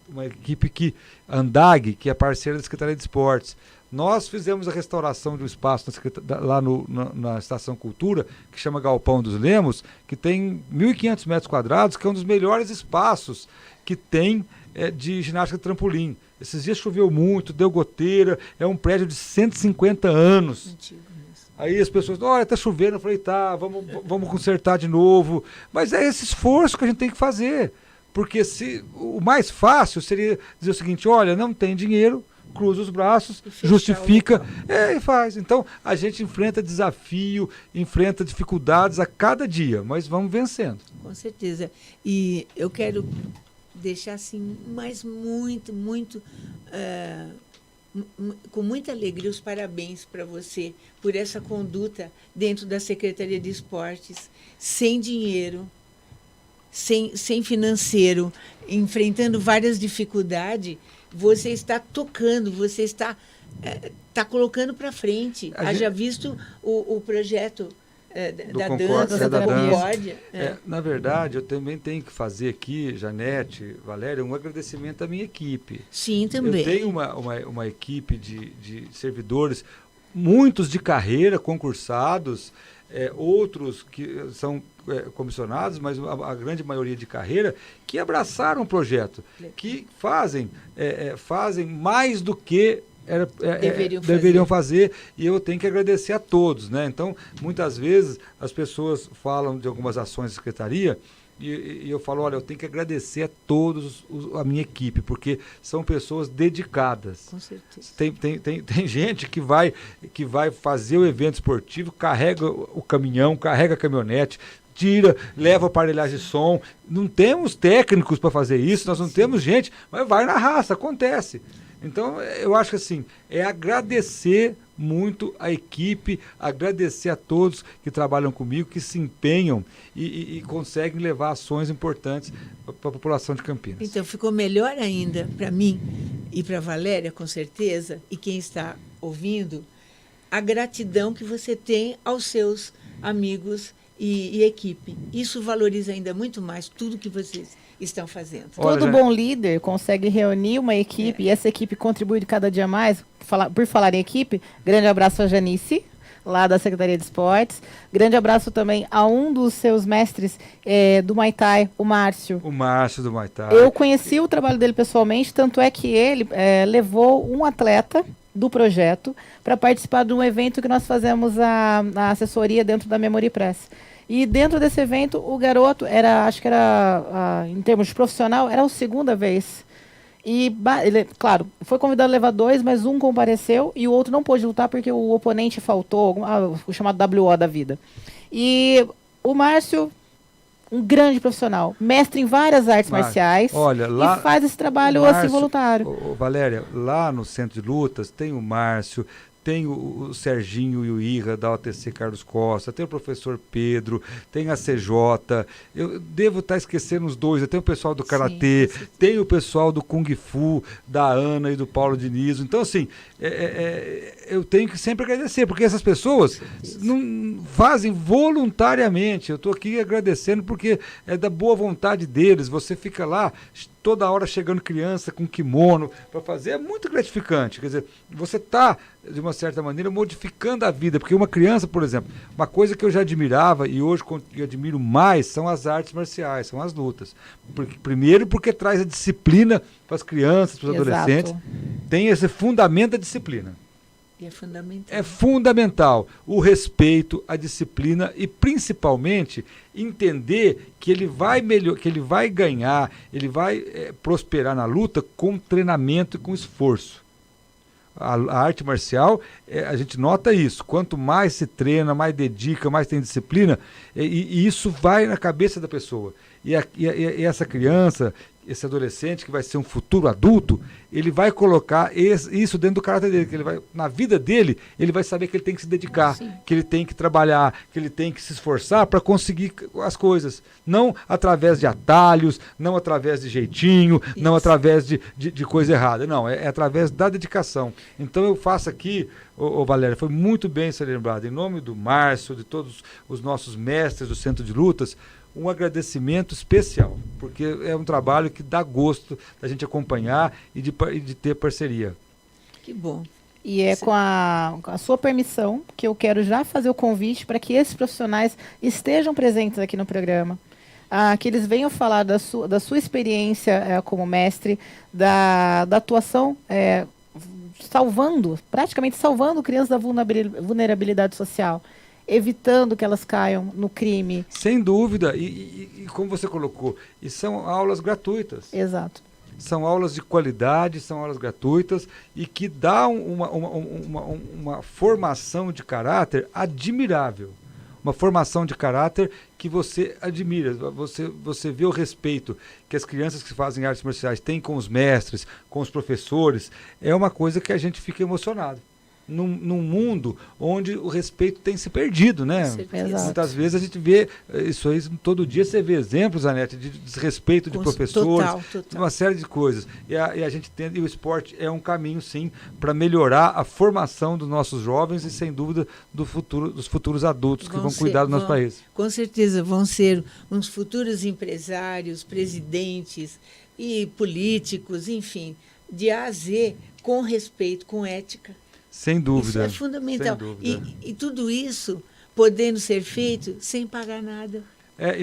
uma equipe ANDAG, que é parceira da Secretaria de Esportes. Nós fizemos a restauração de um espaço lá na Estação Cultura, que chama Galpão dos Lemos, que tem 1.500 metros quadrados, que é um dos melhores espaços que tem de ginástica e trampolim. Esses dias choveu muito, deu goteira, é um prédio de 150 anos. Antigo mesmo. Aí as pessoas, olha, tá chovendo, eu falei, tá, vamos consertar de novo. Mas é esse esforço que a gente tem que fazer. Porque o mais fácil seria dizer o seguinte, olha, não tem dinheiro, cruza os braços, justifica, e faz. Então, a gente enfrenta desafio, enfrenta dificuldades a cada dia, mas vamos vencendo. Com certeza. E eu quero deixar assim, mas muito, com muita alegria, os parabéns para você por essa conduta dentro da Secretaria de Esportes, sem dinheiro, sem financeiro, enfrentando várias dificuldades. Você está tocando, você está colocando para frente. Haja visto o projeto da dança, da Concórdia. Na verdade, eu também tenho que fazer aqui, Janete, Valéria, um agradecimento à minha equipe. Sim, também. Eu tenho uma equipe de servidores, muitos de carreira, concursados, outros que são comissionados, mas a grande maioria de carreira, que abraçaram o projeto, que fazem mais do que deveriam fazer, e eu tenho que agradecer a todos, né? Então, muitas vezes as pessoas falam de algumas ações da secretaria e eu falo, olha, eu tenho que agradecer a todos a minha equipe, porque são pessoas dedicadas. Com certeza. Tem gente que vai fazer o evento esportivo, carrega o caminhão, carrega a caminhonete, leva a aparelhagem de som. Não temos técnicos para fazer isso, nós não temos gente, mas vai na raça, acontece. Então, eu acho que assim, é agradecer muito a equipe, agradecer a todos que trabalham comigo, que se empenham e conseguem levar ações importantes para a população de Campinas. Então, ficou melhor ainda para mim e para a Valéria, com certeza, e quem está ouvindo, a gratidão que você tem aos seus amigos e equipe. Isso valoriza ainda muito mais tudo que vocês estão fazendo. Todo bom líder consegue reunir uma equipe e essa equipe contribui cada dia mais. Por falar em equipe, grande abraço a Janice, lá da Secretaria de Esportes. Grande abraço também a um dos seus mestres do Muay Thai, o Márcio. O Márcio do Muay Thai. Eu conheci o trabalho dele pessoalmente, tanto é que ele levou um atleta do projeto para participar de um evento que nós fazemos a assessoria dentro da Memory Press. E dentro desse evento, o garoto acho que era, em termos de profissional, era a segunda vez. E, ele, claro, foi convidado a levar 2, mas um compareceu e o outro não pôde lutar porque o oponente faltou, o chamado WO da vida. E o Márcio, um grande profissional, mestre em várias artes marciais, olha, lá, e faz esse trabalho Márcio, assim voluntário. Valéria, lá no Centro de Lutas tem o Márcio, tem o Serginho e o Ira da OTC Carlos Costa, tem o professor Pedro, tem a CJ, eu devo estar esquecendo os dois, tem o pessoal do Karatê, tem o pessoal do Kung Fu, da Ana e do Paulo Diniz. Então, assim, eu tenho que sempre agradecer, porque essas pessoas não fazem voluntariamente. Eu estou aqui agradecendo porque é da boa vontade deles. Você fica lá toda hora chegando criança com kimono para fazer, é muito gratificante. Quer dizer, você está, de uma certa maneira, modificando a vida, porque uma criança, por exemplo, uma coisa que eu já admirava e hoje eu admiro mais são as artes marciais, são as lutas. Primeiro porque traz a disciplina para as crianças, para os adolescentes, tem esse fundamento da disciplina. E é fundamental. É fundamental o respeito, a disciplina e principalmente entender que ele vai que ele vai ganhar, ele vai prosperar na luta com treinamento e com esforço. A arte marcial, a gente nota isso. Quanto mais se treina, mais dedica, mais tem disciplina, e isso vai na cabeça da pessoa. E essa criança, esse adolescente que vai ser um futuro adulto, ele vai colocar isso dentro do caráter dele, que ele vai, na vida dele, ele vai saber que ele tem que se dedicar, que ele tem que trabalhar, que ele tem que se esforçar para conseguir as coisas. Não através de atalhos, não através de jeitinho, não através de coisa errada. Não, é através da dedicação. Então eu faço aqui, Valéria, foi muito bem ser lembrado, em nome do Márcio, de todos os nossos mestres do Centro de Lutas, um agradecimento especial, porque é um trabalho que dá gosto da gente acompanhar e de ter parceria. Que bom. E com a sua permissão que eu quero já fazer o convite para que esses profissionais estejam presentes aqui no programa. Que eles venham falar da sua experiência como mestre, da atuação praticamente salvando crianças da vulnerabilidade social, evitando que elas caiam no crime. Sem dúvida, e como você colocou, e são aulas gratuitas. Exato. São aulas de qualidade, são aulas gratuitas e que dão uma formação de caráter admirável. Uma formação de caráter que você admira, você vê o respeito que as crianças que fazem artes marciais têm com os mestres, com os professores, é uma coisa que a gente fica emocionado. Num mundo onde o respeito tem se perdido, né? Muitas vezes a gente vê isso aí, todo dia você vê exemplos, Anete, de desrespeito de professores, total. Uma série de coisas. E a gente e o esporte é um caminho, sim, para melhorar a formação dos nossos jovens e, sem dúvida, dos futuros adultos que vão cuidar do nosso país. Com certeza vão ser uns futuros empresários, presidentes e políticos, enfim, de A a Z, com respeito, com ética. Sem dúvida. Isso é fundamental. Sem dúvida. E tudo isso podendo ser feito sem pagar nada.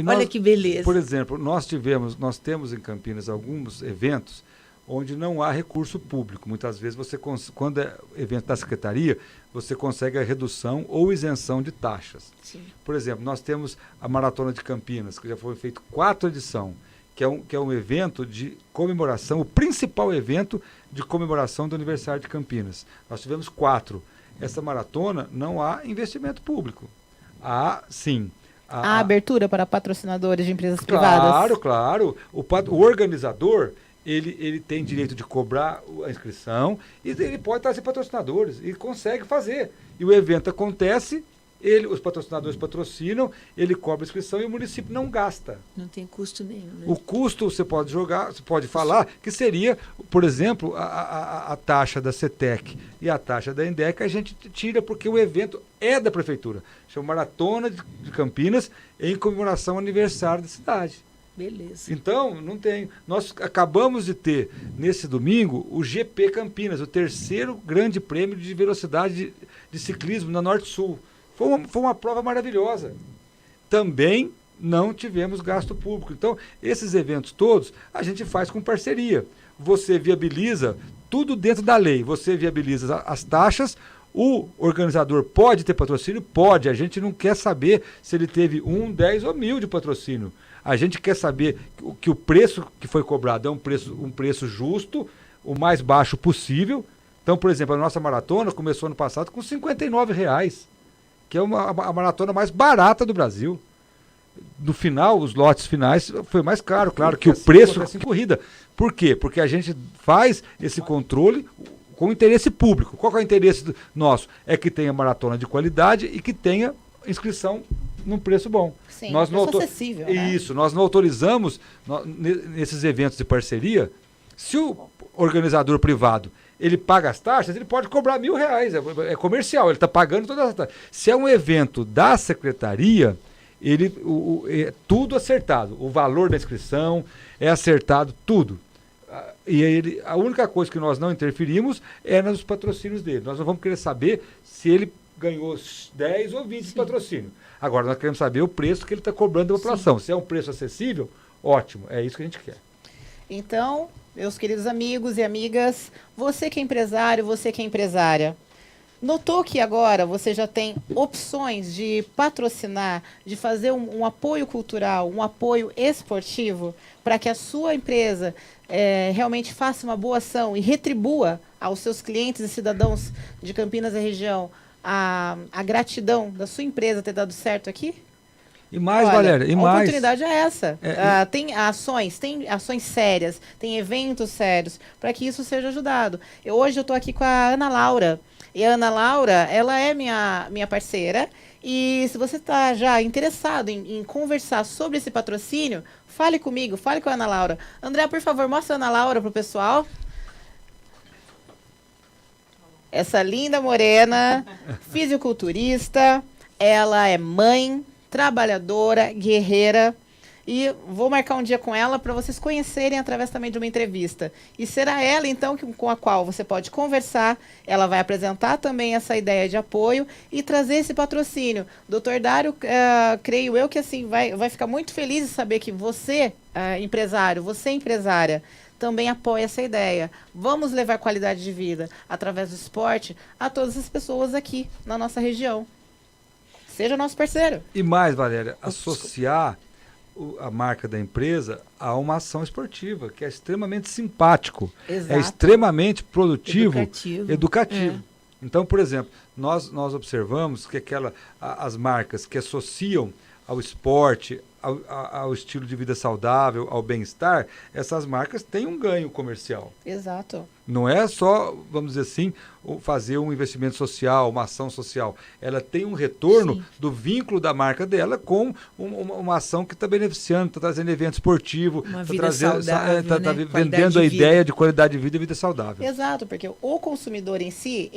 Olha que beleza. Por exemplo, nós temos em Campinas alguns eventos onde não há recurso público. Muitas vezes, quando é evento da secretaria, você consegue a redução ou isenção de taxas. Sim. Por exemplo, nós temos a Maratona de Campinas, que já foi feito 4 edições, que é um evento de comemoração, o principal evento de comemoração do aniversário de Campinas. Nós tivemos 4. Essa maratona não há investimento público. Há, sim. Há abertura para patrocinadores de empresas privadas? Claro. O organizador, ele tem direito de cobrar a inscrição e ele pode trazer patrocinadores e consegue fazer. E o evento acontece, os patrocinadores patrocinam, ele cobra a inscrição e o município não gasta. Não tem custo nenhum, né? O custo você pode falar que seria, por exemplo, a taxa da CETEC e a taxa da ENDEC, a gente tira porque o evento é da prefeitura. Chama Maratona de Campinas em comemoração ao aniversário da cidade. Beleza. Então, não tem. Nós acabamos de ter, nesse domingo, o GP Campinas, o terceiro grande prêmio de velocidade de ciclismo na Norte-Sul. Foi uma prova maravilhosa. Também não tivemos gasto público. Então, esses eventos todos, a gente faz com parceria. Você viabiliza tudo dentro da lei. Você viabiliza as taxas. O organizador pode ter patrocínio? Pode. A gente não quer saber se ele teve 1, 10 ou 1.000 de patrocínio. A gente quer saber que o preço que foi cobrado é um preço justo, o mais baixo possível. Então, por exemplo, a nossa maratona começou ano passado com R$59, que é a maratona mais barata do Brasil. No final, os lotes finais foi mais caro, claro, que o preço em corrida. Por quê? Porque a gente faz esse controle com interesse público. Qual que é o interesse nosso? É que tenha maratona de qualidade e que tenha inscrição num preço bom. Sim, nós não acessível, né? Isso, nós não autorizamos nesses eventos de parceria, se o organizador privado ele paga as taxas, ele pode cobrar R$1.000, é comercial, ele está pagando todas as taxas. Se é um evento da secretaria, é tudo acertado, o valor da inscrição é acertado, tudo. E a única coisa que nós não interferimos é nos patrocínios dele. Nós não vamos querer saber se ele ganhou 10 ou 20 de patrocínio. Agora, nós queremos saber o preço que ele está cobrando da população. Se é um preço acessível, ótimo, é isso que a gente quer. Então, meus queridos amigos e amigas, você que é empresário, você que é empresária, notou que agora você já tem opções de patrocinar, de fazer um apoio cultural, um apoio esportivo, para que a sua empresa realmente faça uma boa ação e retribua aos seus clientes e cidadãos de Campinas e região a gratidão da sua empresa ter dado certo aqui? E mais, Olha, Valéria, e a mais. oportunidade é essa. Tem ações sérias, tem eventos sérios, para que isso seja ajudado. Hoje eu estou aqui com a Ana Laura. E a Ana Laura, ela é minha parceira. E se você está já interessado em conversar sobre esse patrocínio, fale comigo, fale com a Ana Laura. André, por favor, mostra a Ana Laura para o pessoal. Essa linda morena, fisiculturista, ela é mãe, trabalhadora, guerreira, e vou marcar um dia com ela para vocês conhecerem através também de uma entrevista. E será ela, então, com a qual você pode conversar, ela vai apresentar também essa ideia de apoio e trazer esse patrocínio. Dr. Dário, creio eu que assim vai ficar muito feliz de saber que você, empresário, você empresária, também apoia essa ideia. Vamos levar qualidade de vida através do esporte a todas as pessoas aqui na nossa região. Seja nosso parceiro. E mais, Valéria, associar a marca da empresa a uma ação esportiva, que é extremamente simpático, Exato. é extremamente produtivo, educativo. É. Então, por exemplo, nós observamos que as marcas que associam ao esporte, ao estilo de vida saudável, ao bem-estar, essas marcas têm um ganho comercial. Exato. Não é só, vamos dizer assim, fazer um investimento social, uma ação social. Ela tem um retorno Sim. do vínculo da marca dela com uma ação que está beneficiando, está trazendo evento esportivo, Uma está vida saudável, tá né? vendendo a ideia de qualidade de vida e vida saudável. Exato, porque o consumidor em si,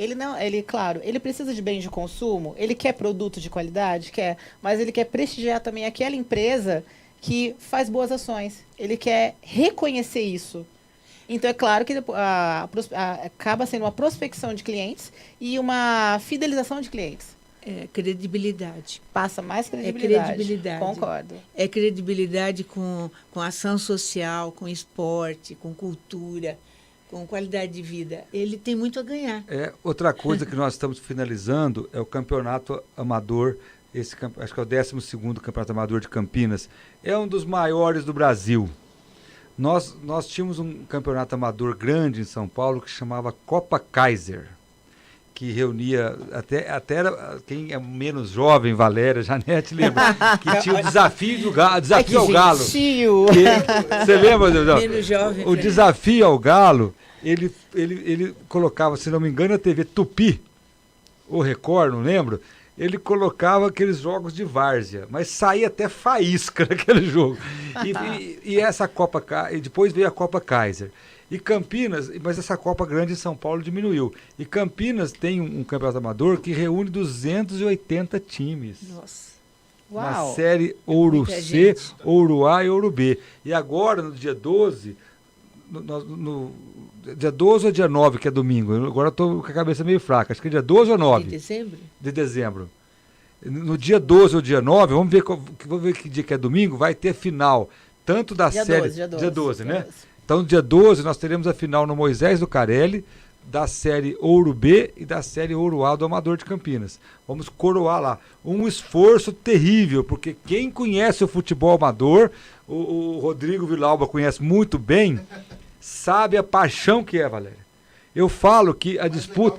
claro, ele precisa de bens de consumo, ele quer produto de qualidade, mas ele quer prestigiar também aquela empresa que faz boas ações. Ele quer reconhecer isso. Então, é claro que acaba sendo uma prospecção de clientes e uma fidelização de clientes. É credibilidade. Passa mais credibilidade. É credibilidade. Concordo. É credibilidade com ação social, com esporte, com cultura, com qualidade de vida. Ele tem muito a ganhar. Outra coisa que nós estamos finalizando é o campeonato amador, acho que é o 12º campeonato amador de Campinas. É um dos maiores do Brasil. Nós tínhamos um campeonato amador grande em São Paulo que chamava Copa Kaiser, que reunia, até era, quem é menos jovem, Valéria, Janete, lembra? Que tinha o desafio ao Galo. Você lembra? Menos jovem. O desafio ao Galo, ele colocava, se não me engano, a TV Tupi, ou Record, não lembro, ele colocava aqueles jogos de várzea, mas saía até faísca naquele jogo. E essa Copa, e depois veio a Copa Kaiser. E Campinas, mas essa Copa grande em São Paulo diminuiu. E Campinas tem um campeonato amador que reúne 280 times. Nossa. Uau. Na série Ouro muita C, gente. Ouro A e Ouro B. E agora, no dia 12, dia 12 ou dia 9, que é domingo? Agora eu estou com a cabeça meio fraca. Acho que é dia 12 ou 9 De dezembro? de dezembro. No dia 12 ou dia 9, vamos ver que dia que é domingo, vai ter final. Tanto da Dia série... 12, dia 12, dia 12, né? dia 12. Então, dia 12, nós teremos a final no Moisés do Carelli, da série Ouro B e da série Ouro A do Amador de Campinas. Vamos coroar lá. Um esforço terrível, porque quem conhece o futebol amador, o Rodrigo Villalba conhece muito bem, sabe a paixão que é, Valéria. Eu falo que a disputa...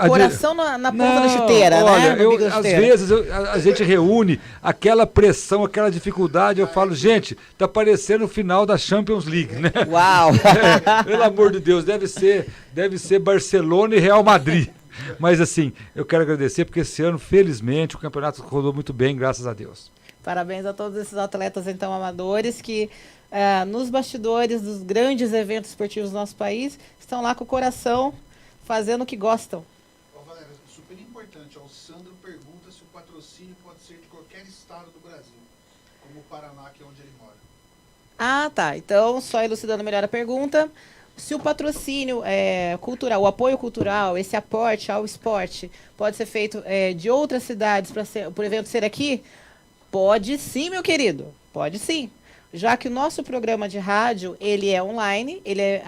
Coração na ponta da chuteira, olha, né? Às vezes a gente reúne aquela pressão, aquela dificuldade, eu falo, gente, tá parecendo o final da Champions League, né? Uau! Pelo amor de Deus, deve ser Barcelona e Real Madrid. Mas assim, eu quero agradecer porque esse ano, felizmente, o campeonato rodou muito bem, graças a Deus. Parabéns a todos esses atletas, então, amadores que nos bastidores dos grandes eventos esportivos do nosso país estão lá com o coração fazendo o que gostam. Valéria, super importante. O Sandro pergunta se o patrocínio pode ser de qualquer estado do Brasil, como o Paraná, que é onde ele mora. Ah, tá. Então, só elucidando melhor a pergunta. Se o patrocínio cultural, o apoio cultural, esse aporte ao esporte, pode ser feito de outras cidades para o evento ser aqui? Pode sim, meu querido. Pode sim. Já que o nosso programa de rádio, ele é online, ele é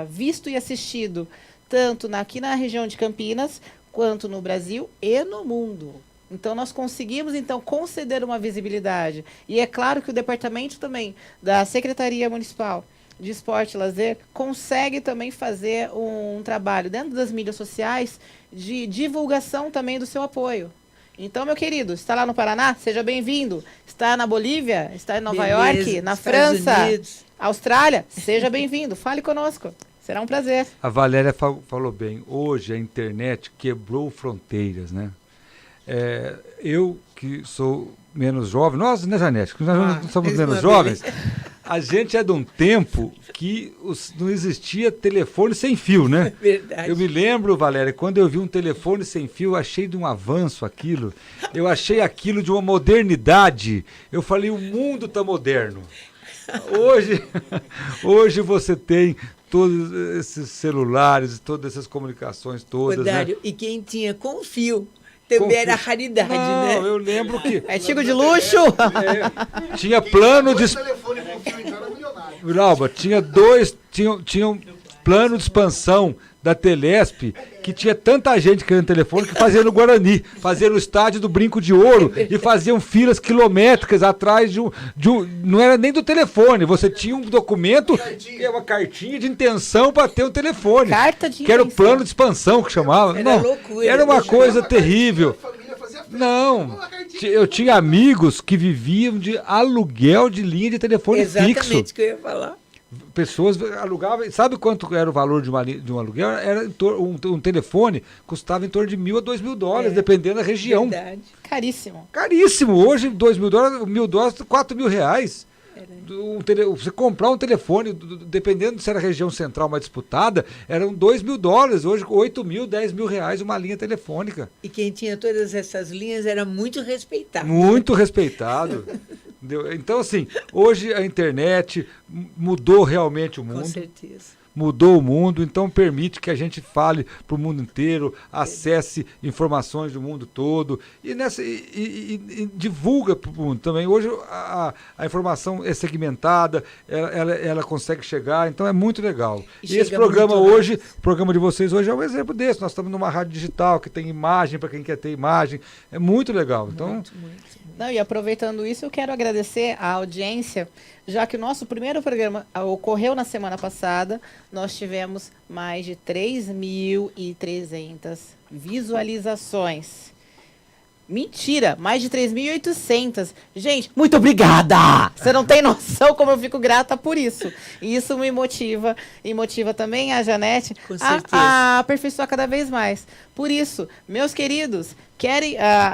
visto e assistido tanto aqui na região de Campinas, quanto no Brasil e no mundo. Então, nós conseguimos, então, conceder uma visibilidade. E é claro que o departamento também da Secretaria Municipal de Esporte e Lazer consegue também fazer um trabalho dentro das mídias sociais de divulgação também do seu apoio. Então, meu querido, está lá no Paraná? Seja bem-vindo. Está na Bolívia? Está em Nova York? Na França? Unidos. Austrália? Seja bem-vindo. Fale conosco. Será um prazer. A Valéria falou bem. Hoje a internet quebrou fronteiras, né? Eu que sou menos jovem, nós, né, Janete? Nós não somos menos jovens. A gente é de um tempo que não existia telefone sem fio, né? Verdade. Eu me lembro, Valéria, quando eu vi um telefone sem fio, eu achei de um avanço aquilo. Eu achei aquilo de uma modernidade. Eu falei, o mundo está moderno. Hoje você tem todos esses celulares, todas essas comunicações todas, Dário, né? e quem tinha com fio também era raridade, né? Eu lembro que... Artigo de luxo? Tinha plano de... telefone com fio, então era milionário. Villalba, tinha um plano de expansão da Telesp, que tinha tanta gente querendo telefone que fazia no Guarani, fazia no estádio do Brinco de Ouro e faziam filas quilométricas atrás de um... Não era nem do telefone, você tinha um documento, uma cartinha de intenção para ter um telefone. Carta de que era o intenção. plano de expansão que chamava. Era loucura. Era uma coisa Chegava a terrível. cartinha, a família fazia festa, Não, chegava a cartinha. eu tinha amigos que viviam de aluguel de linha de telefone Exatamente fixo. o que eu ia falar. Pessoas alugavam, sabe quanto era o valor de um aluguel? Era um telefone custava em torno de $1.000 a $2.000, dependendo da região. Verdade. Caríssimo. Caríssimo. Hoje, $2.000, $1.000, R$4.000. Você comprar um telefone, dependendo se era a região central mais disputada, eram $2.000. Hoje, R$8.000, R$10.000 uma linha telefônica. E quem tinha todas essas linhas era muito respeitado. Muito respeitado. Entendeu? Então, assim, hoje a internet mudou realmente o mundo. Com certeza. Mudou o mundo, então permite que a gente fale para o mundo inteiro, acesse informações do mundo todo e divulga para o mundo também. Hoje a informação é segmentada, ela consegue chegar, então é muito legal. E esse programa hoje, o programa de vocês hoje é um exemplo desse. Nós estamos numa rádio digital que tem imagem para quem quer ter imagem, é muito legal. Então, Muito. Não, e aproveitando isso, eu quero agradecer à audiência, já que o nosso primeiro programa ocorreu na semana passada, nós tivemos mais de 3.300 visualizações. Mentira, mais de 3.800. Gente, muito obrigada! Você não tem noção como eu fico grata por isso. E isso me motiva e motiva também a Janete Com certeza. a aperfeiçoar cada vez mais. Por isso, meus queridos,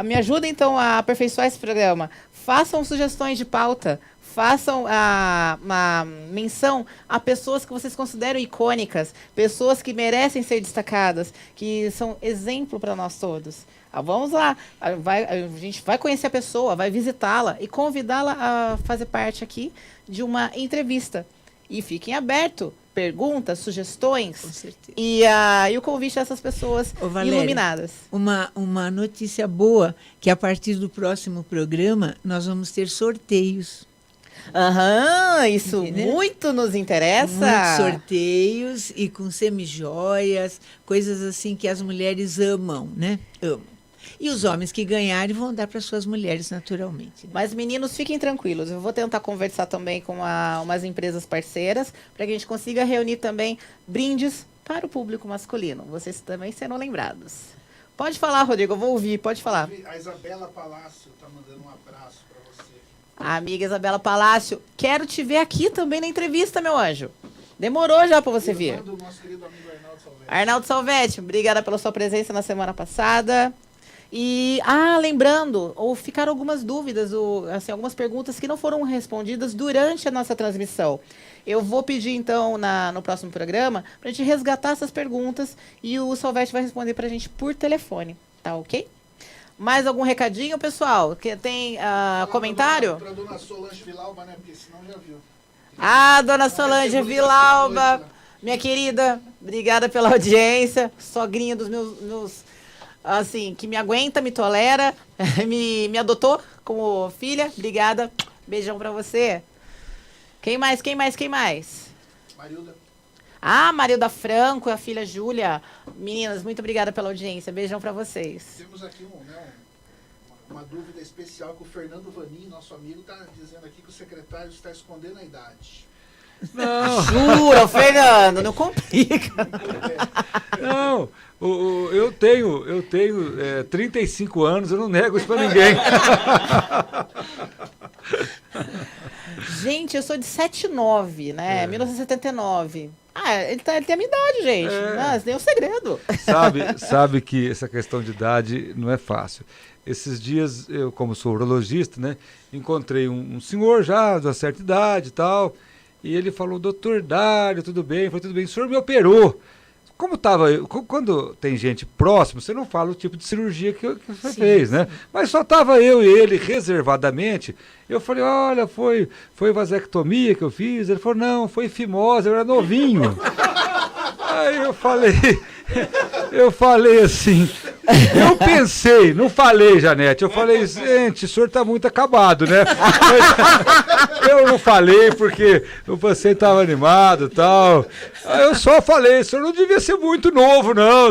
me ajudem então a aperfeiçoar esse programa. Façam sugestões de pauta. façam uma menção a pessoas que vocês consideram icônicas, pessoas que merecem ser destacadas, que são exemplo para nós todos. Vamos lá, a gente vai conhecer a pessoa, vai visitá-la e convidá-la a fazer parte aqui de uma entrevista. E fiquem abertos, perguntas, sugestões. Com certeza. E o convite a essas pessoas Valéria, iluminadas. Uma notícia boa, que a partir do próximo programa nós vamos ter sorteios. Aham, isso Entendeu? muito nos interessa. Muitos sorteios e com semijoias, coisas assim que as mulheres amam, né? Amam. E os homens que ganharem vão dar para suas mulheres naturalmente. Né? Mas, meninos, fiquem tranquilos. Eu vou tentar conversar também com umas empresas parceiras para que a gente consiga reunir também brindes para o público masculino. Vocês também serão lembrados. Pode falar, Rodrigo, eu vou ouvir. Pode falar. A Isabela Palácio está mandando um abraço para você. A amiga Isabela Palácio, quero te ver aqui também na entrevista, meu anjo. Demorou já para você vir. Do nosso querido amigo Arnaldo Salvetti. Arnaldo Salvetti, obrigada pela sua presença na semana passada. E, lembrando, ficaram algumas dúvidas, algumas perguntas que não foram respondidas durante a nossa transmissão. Eu vou pedir, então, no próximo programa, para a gente resgatar essas perguntas e o Salvetti vai responder para a gente por telefone, tá ok? Mais algum recadinho, pessoal? Que tem comentário? Para dona Solange Vilauba, né? Porque senão já viu. Dona Solange Vilauba, minha querida, obrigada pela audiência, sogrinha dos meus assim, que me aguenta, me tolera, me adotou como filha. Obrigada. Beijão pra você. Quem mais? Marilda. Marilda Franco e a filha Júlia. Meninas, muito obrigada pela audiência. Beijão pra vocês. Temos aqui uma dúvida especial que o Fernando Vanin, nosso amigo, está dizendo aqui que o secretário está escondendo a idade. Não. Jura, Fernando, não complica. Não, eu tenho 35 anos, eu não nego isso pra ninguém. Gente, eu sou de 79, né? 1979. Ele tem a minha idade, gente. Isso nem é um segredo. Sabe que essa questão de idade não é fácil. Esses dias, eu, como sou urologista, né, encontrei um senhor já de uma certa idade e tal, e ele falou: doutor Dário, tudo bem? Eu falei: tudo bem, o senhor me operou. Quando tem gente próxima, você não fala o tipo de cirurgia que você fez, né? Mas só estava eu e ele reservadamente. Eu falei: olha, foi vasectomia que eu fiz? Ele falou: não, foi fimose, eu era novinho. Aí eu falei assim, eu pensei, não falei, Janete, eu falei: gente, o senhor está muito acabado, né? Mas eu não falei porque o paciente estava animado e tal. Aí eu só falei: o senhor não devia ser muito novo, não.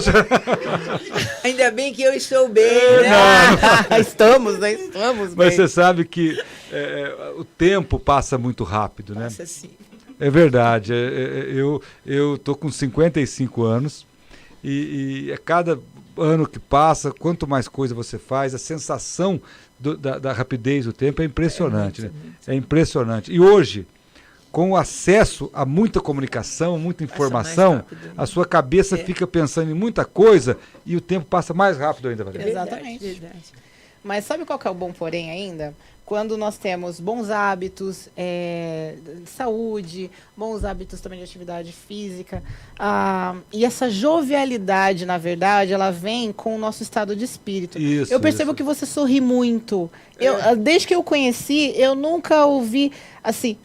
Ainda bem que eu estou bem, né? Estamos, né? Estamos bem. Mas você sabe que o tempo passa muito rápido, né? Passa sim. É verdade. Eu tô com 55 anos e a cada ano que passa, quanto mais coisa você faz, a sensação da rapidez do tempo é impressionante, né? É impressionante. E hoje, com o acesso a muita comunicação, muita informação, rápido, né? a sua cabeça fica pensando em muita coisa e o tempo passa mais rápido ainda, Valéria. Exatamente. Verdade. Mas sabe qual que é o bom porém ainda? Quando nós temos bons hábitos de saúde, bons hábitos também de atividade física, e essa jovialidade, na verdade, ela vem com o nosso estado de espírito. Isso, eu percebo que você sorri muito. Desde que eu conheci, eu nunca ouvi, assim,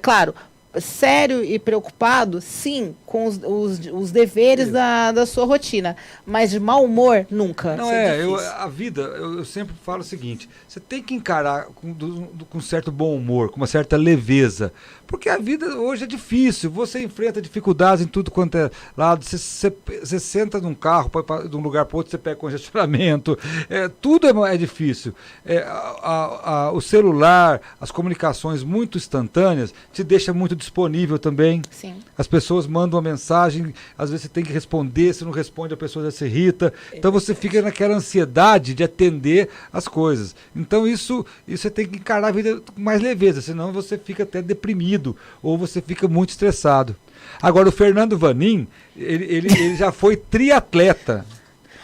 claro, sério e preocupado, sim, com os deveres da sua rotina, mas de mau humor, nunca. Não a vida, eu sempre falo o seguinte: você tem que encarar com certo bom humor, com uma certa leveza, porque a vida hoje é difícil, você enfrenta dificuldades em tudo quanto é lado, você senta num carro, de um lugar para outro, você pega congestionamento, tudo é difícil. O celular, as comunicações muito instantâneas, te deixa muito disponível também. Sim. As pessoas mandam uma mensagem, às vezes você tem que responder, se não responde a pessoa já se irrita, então você fica naquela ansiedade de atender as coisas. Então isso você tem que encarar a vida com mais leveza, senão você fica até deprimido ou você fica muito estressado. Agora, o Fernando Vanin, ele já foi triatleta.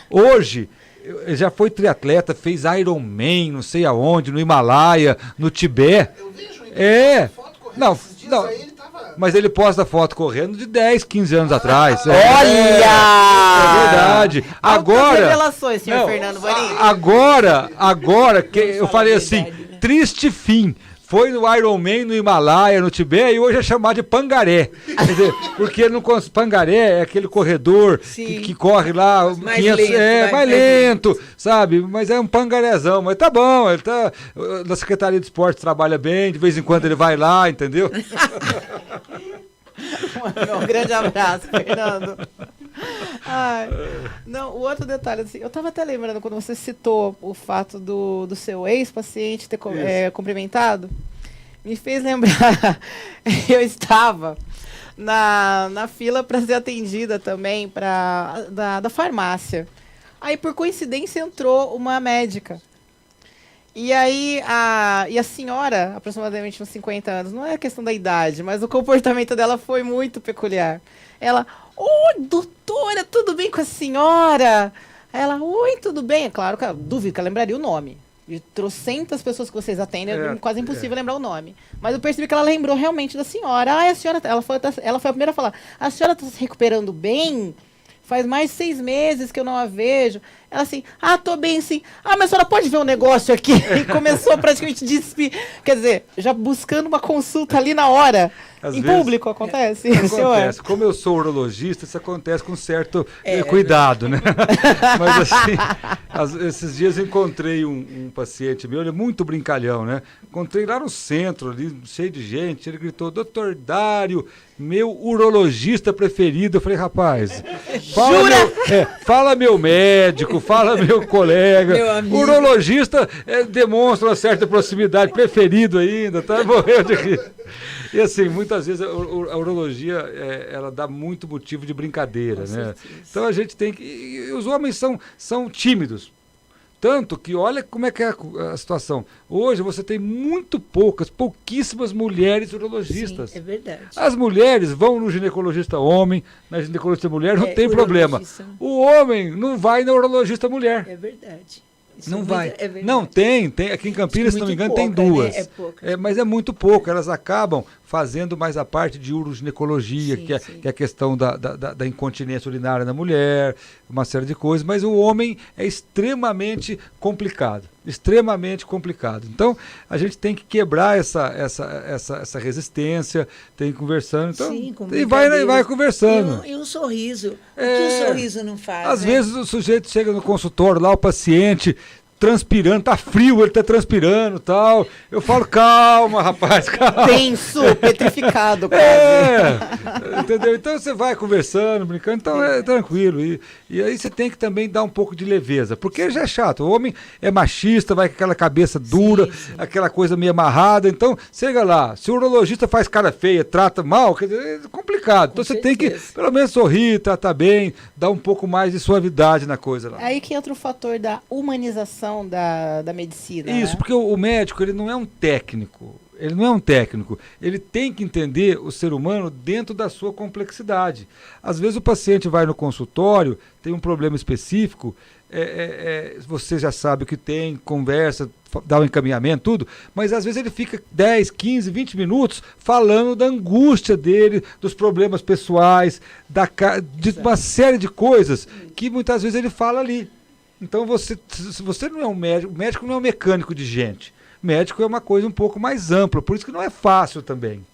Hoje, ele já foi triatleta, fez Ironman, não sei aonde, no Himalaia, no Tibete. Eu vejo É. Foto correndo, Não, esses dias não. aí ele tava... Mas ele posta foto correndo de 10, 15 anos atrás. Olha! É verdade. Agora... revelações, senhor Não, Fernando Bonin. Agora que eu falei assim, verdade, né? triste fim. Foi no Iron Man, no Himalaia, no Tibete, e hoje é chamado de pangaré. Quer dizer, porque pangaré é aquele corredor que corre lá, Mais lento, mais lento, sabe? Mas é um pangarézão. Mas tá bom, ele tá na Secretaria de Esporte, trabalha bem, de vez em quando ele vai lá, entendeu? Um grande abraço, Fernando. Ai, não, o outro detalhe, assim, eu estava até lembrando quando você citou o fato do seu ex-paciente ter cumprimentado, me fez lembrar, eu estava na fila para ser atendida também da farmácia. Aí, por coincidência, entrou uma médica. E aí, a senhora, aproximadamente uns 50 anos, não é a questão da idade, mas o comportamento dela foi muito peculiar. Ela, oi, doutora, tudo bem com a senhora? Ela, oi, tudo bem? É claro que eu duvido que ela lembraria o nome. De trocentas pessoas que vocês atendem, é quase impossível lembrar o nome. Mas eu percebi que ela lembrou realmente da senhora. Ah, a senhora, ela foi a primeira a falar, a senhora está se recuperando bem? Faz mais de 6 meses que eu não a vejo. Ela assim, tô bem sim. Mas a senhora pode ver um negócio aqui? E começou praticamente quer dizer, já buscando uma consulta ali na hora. Às em vezes, público acontece, acontece. Como eu sou urologista, isso acontece com certo cuidado, né? Mas assim, esses dias encontrei um paciente meu, ele é muito brincalhão, né? Encontrei lá no centro, ali, cheio de gente, ele gritou, doutor Dário, meu urologista preferido. Eu falei, rapaz, fala meu médico, fala meu colega. Meu amigo. Urologista demonstra uma certa proximidade, preferido ainda, tá? Morreu de rir. E assim, muitas vezes a urologia, ela dá muito motivo de brincadeira, né? Certeza. Então a gente tem que... E os homens são tímidos. Tanto que olha como é que é a situação. Hoje você tem pouquíssimas mulheres urologistas. Sim, é verdade. As mulheres vão no ginecologista homem, na ginecologista mulher, não tem problema. urologista. O homem não vai na urologista mulher. É verdade. Isso Não é vai. É verdade. Não, tem. Aqui em Campinas, se não me engano, tem duas. Né? É pouca. Mas é muito pouco. Elas acabam fazendo mais a parte de uroginecologia, Sim, que sim. é a questão da incontinência urinária na mulher, uma série de coisas. Mas o homem é extremamente complicado. Extremamente complicado. Então, a gente tem que quebrar essa resistência, tem que ir conversando. Então, Sim, com e vai conversando. E um sorriso. O que o sorriso não faz? Às né? vezes o sujeito chega no consultório lá, o paciente transpirando, tá frio, ele tá transpirando e tal. Eu falo, calma, rapaz, calma. Tenso, petrificado, quase. Entendeu? Então você vai conversando, brincando, então é tranquilo. E aí você tem que também dar um pouco de leveza, porque já é chato. O homem é machista, vai com aquela cabeça dura, Sim. aquela coisa meio amarrada. Então, chega lá, se o urologista faz cara feia, trata mal, quer dizer, é complicado. Então você tem que, pelo menos, sorrir, tratar bem, dar um pouco mais de suavidade na coisa lá. Aí que entra o fator da humanização da medicina. Isso, né? porque o médico, ele não é um técnico. Ele não é um técnico. Ele tem que entender o ser humano dentro da sua complexidade. Às vezes o paciente vai no consultório, tem um problema específico, você já sabe o que tem, conversa, dá um encaminhamento, tudo, mas às vezes ele fica 10, 15, 20 minutos falando da angústia dele, dos problemas pessoais, de uma série de coisas que muitas vezes ele fala ali. Então, se você não é um médico, o médico não é um mecânico de gente. Médico é uma coisa um pouco mais ampla, por isso que não é fácil também.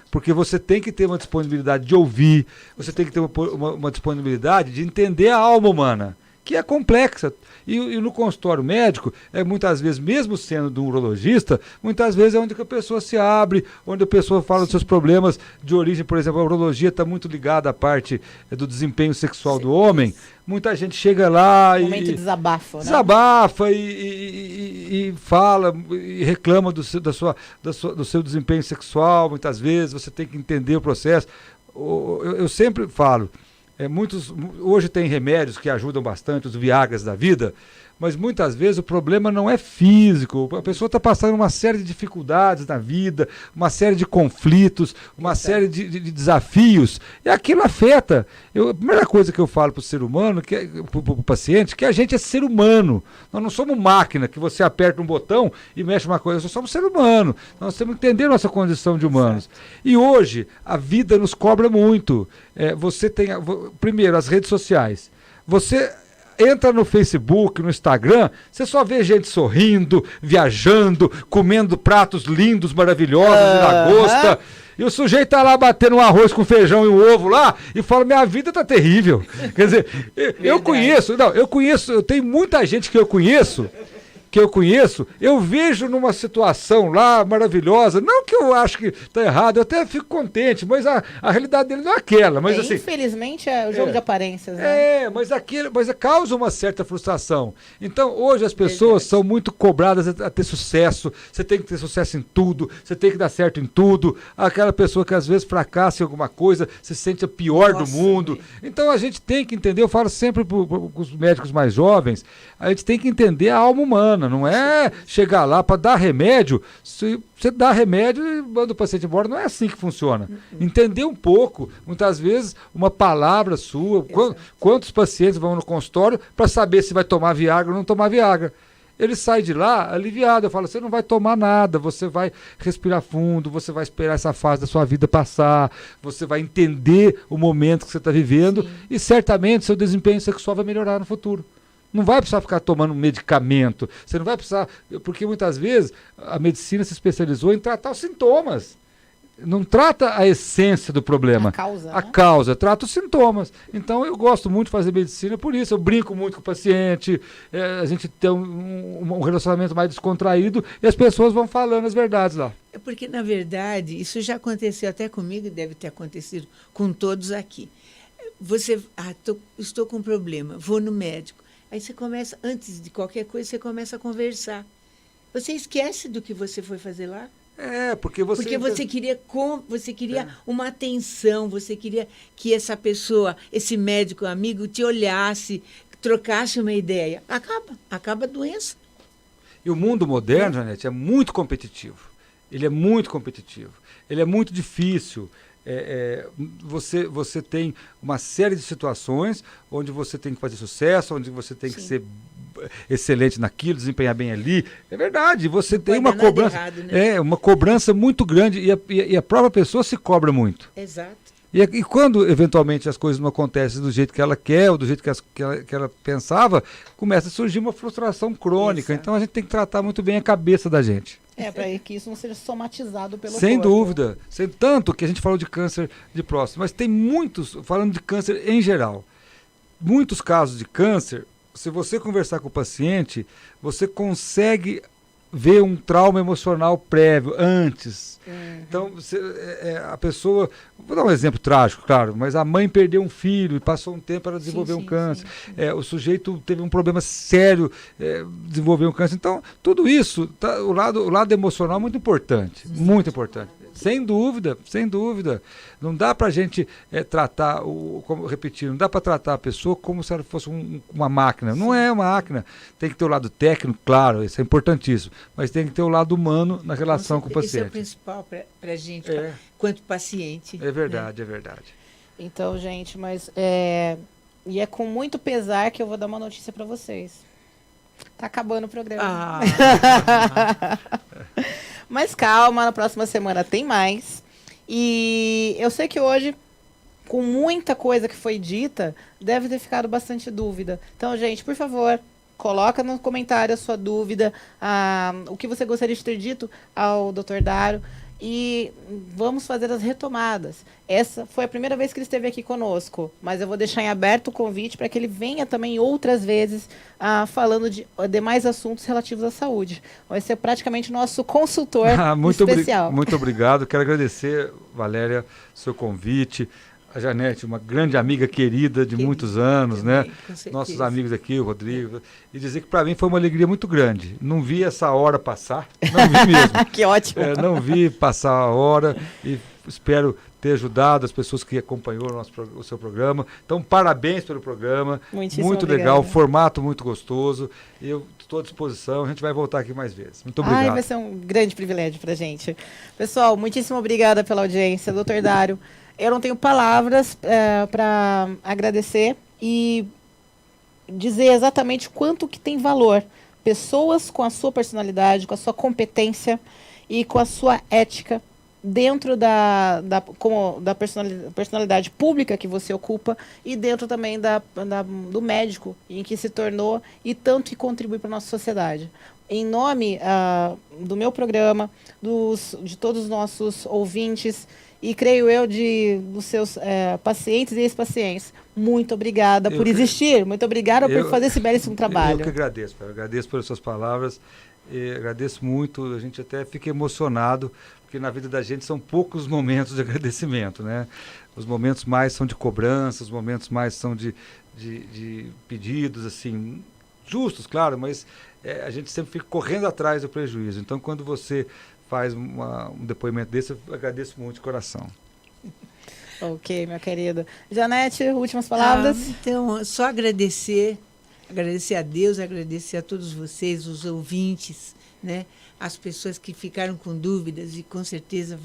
Porque você tem que ter uma disponibilidade de ouvir, você tem que ter uma disponibilidade de entender a alma humana, que é complexa. E no consultório médico, muitas vezes, mesmo sendo de um urologista, muitas vezes é onde que a pessoa se abre, onde a pessoa fala dos seus problemas de origem. Por exemplo, a urologia está muito ligada à parte do desempenho sexual do homem. Muita gente chega lá Momento de desabafo, né? Desabafa e fala e reclama do seu desempenho sexual. Muitas vezes você tem que entender o processo. Eu sempre falo, Hoje tem remédios que ajudam bastante, os Viagras da vida, mas muitas vezes o problema não é físico. A pessoa está passando uma série de dificuldades na vida, uma série de conflitos, uma série de desafios, e aquilo afeta. A primeira coisa que eu falo para o ser humano, para o paciente, que a gente é ser humano. Nós não somos máquina, que você aperta um botão e mexe uma coisa. Nós somos ser humano. Nós temos que entender nossa condição de humanos. Exato. E hoje, a vida nos cobra muito. Você tem, primeiro, as redes sociais. Você entra no Facebook, no Instagram, você só vê gente sorrindo, viajando, comendo pratos lindos, maravilhosos de lagosta. E o sujeito tá lá batendo um arroz com feijão e um ovo lá e fala, minha vida tá terrível. Quer dizer, eu tenho muita gente que eu conheço, eu vejo numa situação lá maravilhosa, não que eu acho que está errado, eu até fico contente, mas a realidade dele não é aquela. Mas, assim, infelizmente é o jogo de aparências, né? Mas causa uma certa frustração. Então, hoje as pessoas são muito cobradas a ter sucesso, você tem que ter sucesso em tudo, você tem que dar certo em tudo. Aquela pessoa que às vezes fracassa em alguma coisa, se sente a pior do mundo. Então a gente tem que entender, eu falo sempre para os médicos mais jovens, a gente tem que entender a alma humana. Não é chegar lá para dar remédio, se você dá remédio e manda o paciente embora, não é assim que funciona. Entender um pouco, muitas vezes, uma palavra sua, quantos pacientes vão no consultório para saber se vai tomar Viagra ou não tomar Viagra. Ele sai de lá aliviado, eu falo, você não vai tomar nada, você vai respirar fundo, você vai esperar essa fase da sua vida passar, você vai entender o momento que você está vivendo e certamente seu desempenho sexual vai melhorar no futuro. Não vai precisar ficar tomando medicamento. Você não vai precisar... Porque muitas vezes a medicina se especializou em tratar os sintomas. Não trata a essência do problema. A causa, trata os sintomas. Então eu gosto muito de fazer medicina por isso. Eu brinco muito com o paciente, a gente tem um relacionamento mais descontraído e as pessoas vão falando as verdades lá. É porque, na verdade, isso já aconteceu até comigo e deve ter acontecido com todos aqui. Estou com um problema, vou no médico. Aí você começa, antes de qualquer coisa, você começa a conversar. Você esquece do que você foi fazer lá? Porque você queria uma atenção, você queria que essa pessoa, esse médico amigo, te olhasse, trocasse uma ideia. Acaba a doença. E o mundo moderno, Janete, é muito competitivo. Ele é muito competitivo. Ele é muito difícil. Você tem uma série de situações onde você tem que fazer sucesso, onde você tem que ser excelente naquilo, desempenhar bem ali. É verdade, você tem uma cobrança, errado, né? Uma cobrança muito grande e a própria pessoa se cobra muito. Exato. E quando eventualmente as coisas não acontecem do jeito que ela quer ou do jeito que ela pensava, começa a surgir uma frustração crônica. Exato. Então a gente tem que tratar muito bem a cabeça da gente. Para que isso não seja somatizado pelo Sem corpo. dúvida. Tanto que a gente falou de câncer de próstata, mas tem muitos, falando de câncer em geral, muitos casos de câncer, se você conversar com o paciente, você consegue ver um trauma emocional prévio, antes. Então, a pessoa... Vou dar um exemplo trágico, claro, mas a mãe perdeu um filho e passou um tempo para desenvolver um câncer. O sujeito teve um problema sério, desenvolveu um câncer. Então, tudo isso, o lado emocional é muito importante, muito importante. Sem dúvida, sem dúvida. Não dá para a gente tratar, não dá para tratar a pessoa como se ela fosse uma máquina. Não é uma máquina. Tem que ter o lado técnico, claro, isso é importantíssimo, mas tem que ter o lado humano na relação com o paciente. Isso é o principal para a gente, quanto paciente. É verdade, é verdade. Então, gente, mas e é com muito pesar que eu vou dar uma notícia para vocês. Tá acabando o programa. Mas calma, na próxima semana tem mais. E eu sei que hoje, com muita coisa que foi dita, deve ter ficado bastante dúvida. Então, gente, por favor, coloca no comentário a sua dúvida, o que você gostaria de ter dito ao Dr. Dário. E vamos fazer as retomadas. Essa foi a primeira vez que ele esteve aqui conosco, mas eu vou deixar em aberto o convite para que ele venha também outras vezes falando de demais assuntos relativos à saúde. Vai ser praticamente nosso consultor especial. Muito obrigado. Quero agradecer, Valéria, seu convite. A Janete, uma grande amiga querida de muitos anos, né? Nossos amigos aqui, o Rodrigo. E dizer que para mim foi uma alegria muito grande. Não vi essa hora passar, não vi mesmo. Que ótimo. Não vi passar a hora e espero ter ajudado as pessoas que acompanhou o seu programa. Então, parabéns pelo programa. Muitíssimo muito obrigada. legal, formato muito gostoso. Eu estou à disposição, a gente vai voltar aqui mais vezes. Muito obrigado. Ai, vai ser um grande privilégio pra gente. Pessoal, muitíssimo obrigada pela audiência. Doutor Dário, eu não tenho palavras para agradecer e dizer exatamente quanto que tem valor pessoas com a sua personalidade, com a sua competência e com a sua ética dentro da personalidade pública que você ocupa e dentro também do médico em que se tornou e tanto que contribui para a nossa sociedade. Em nome do meu programa, de todos os nossos ouvintes e creio eu dos seus pacientes e ex-pacientes, muito obrigada por existir, muito obrigada por fazer esse belíssimo trabalho. Eu que agradeço, eu agradeço pelas suas palavras, agradeço muito, a gente até fica emocionado, porque na vida da gente são poucos momentos de agradecimento, né? Os momentos mais são de cobrança, os momentos mais são de pedidos, assim, justos, claro, mas a gente sempre fica correndo atrás do prejuízo. Então, quando você faz um depoimento desse, eu agradeço muito de coração. Ok, minha querida. Janete, últimas palavras? Então, só agradecer a Deus, agradecer a todos vocês, os ouvintes, né? As pessoas que ficaram com dúvidas e com certeza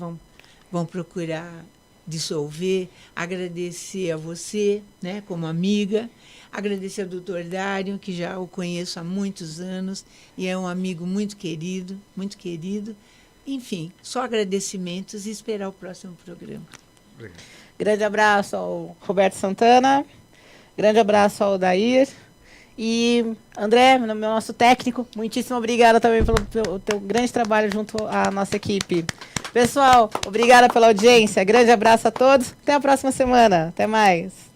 vão procurar dissolver. Agradecer a você, né, como amiga. Agradecer ao doutor Dário, que já o conheço há muitos anos e é um amigo muito querido, muito querido. Enfim, só agradecimentos e esperar o próximo programa. Obrigado. Grande abraço ao Roberto Santana, grande abraço ao Dair e André, nosso técnico, muitíssimo obrigada também pelo teu grande trabalho junto à nossa equipe. Pessoal, obrigada pela audiência, grande abraço a todos, até a próxima semana, até mais.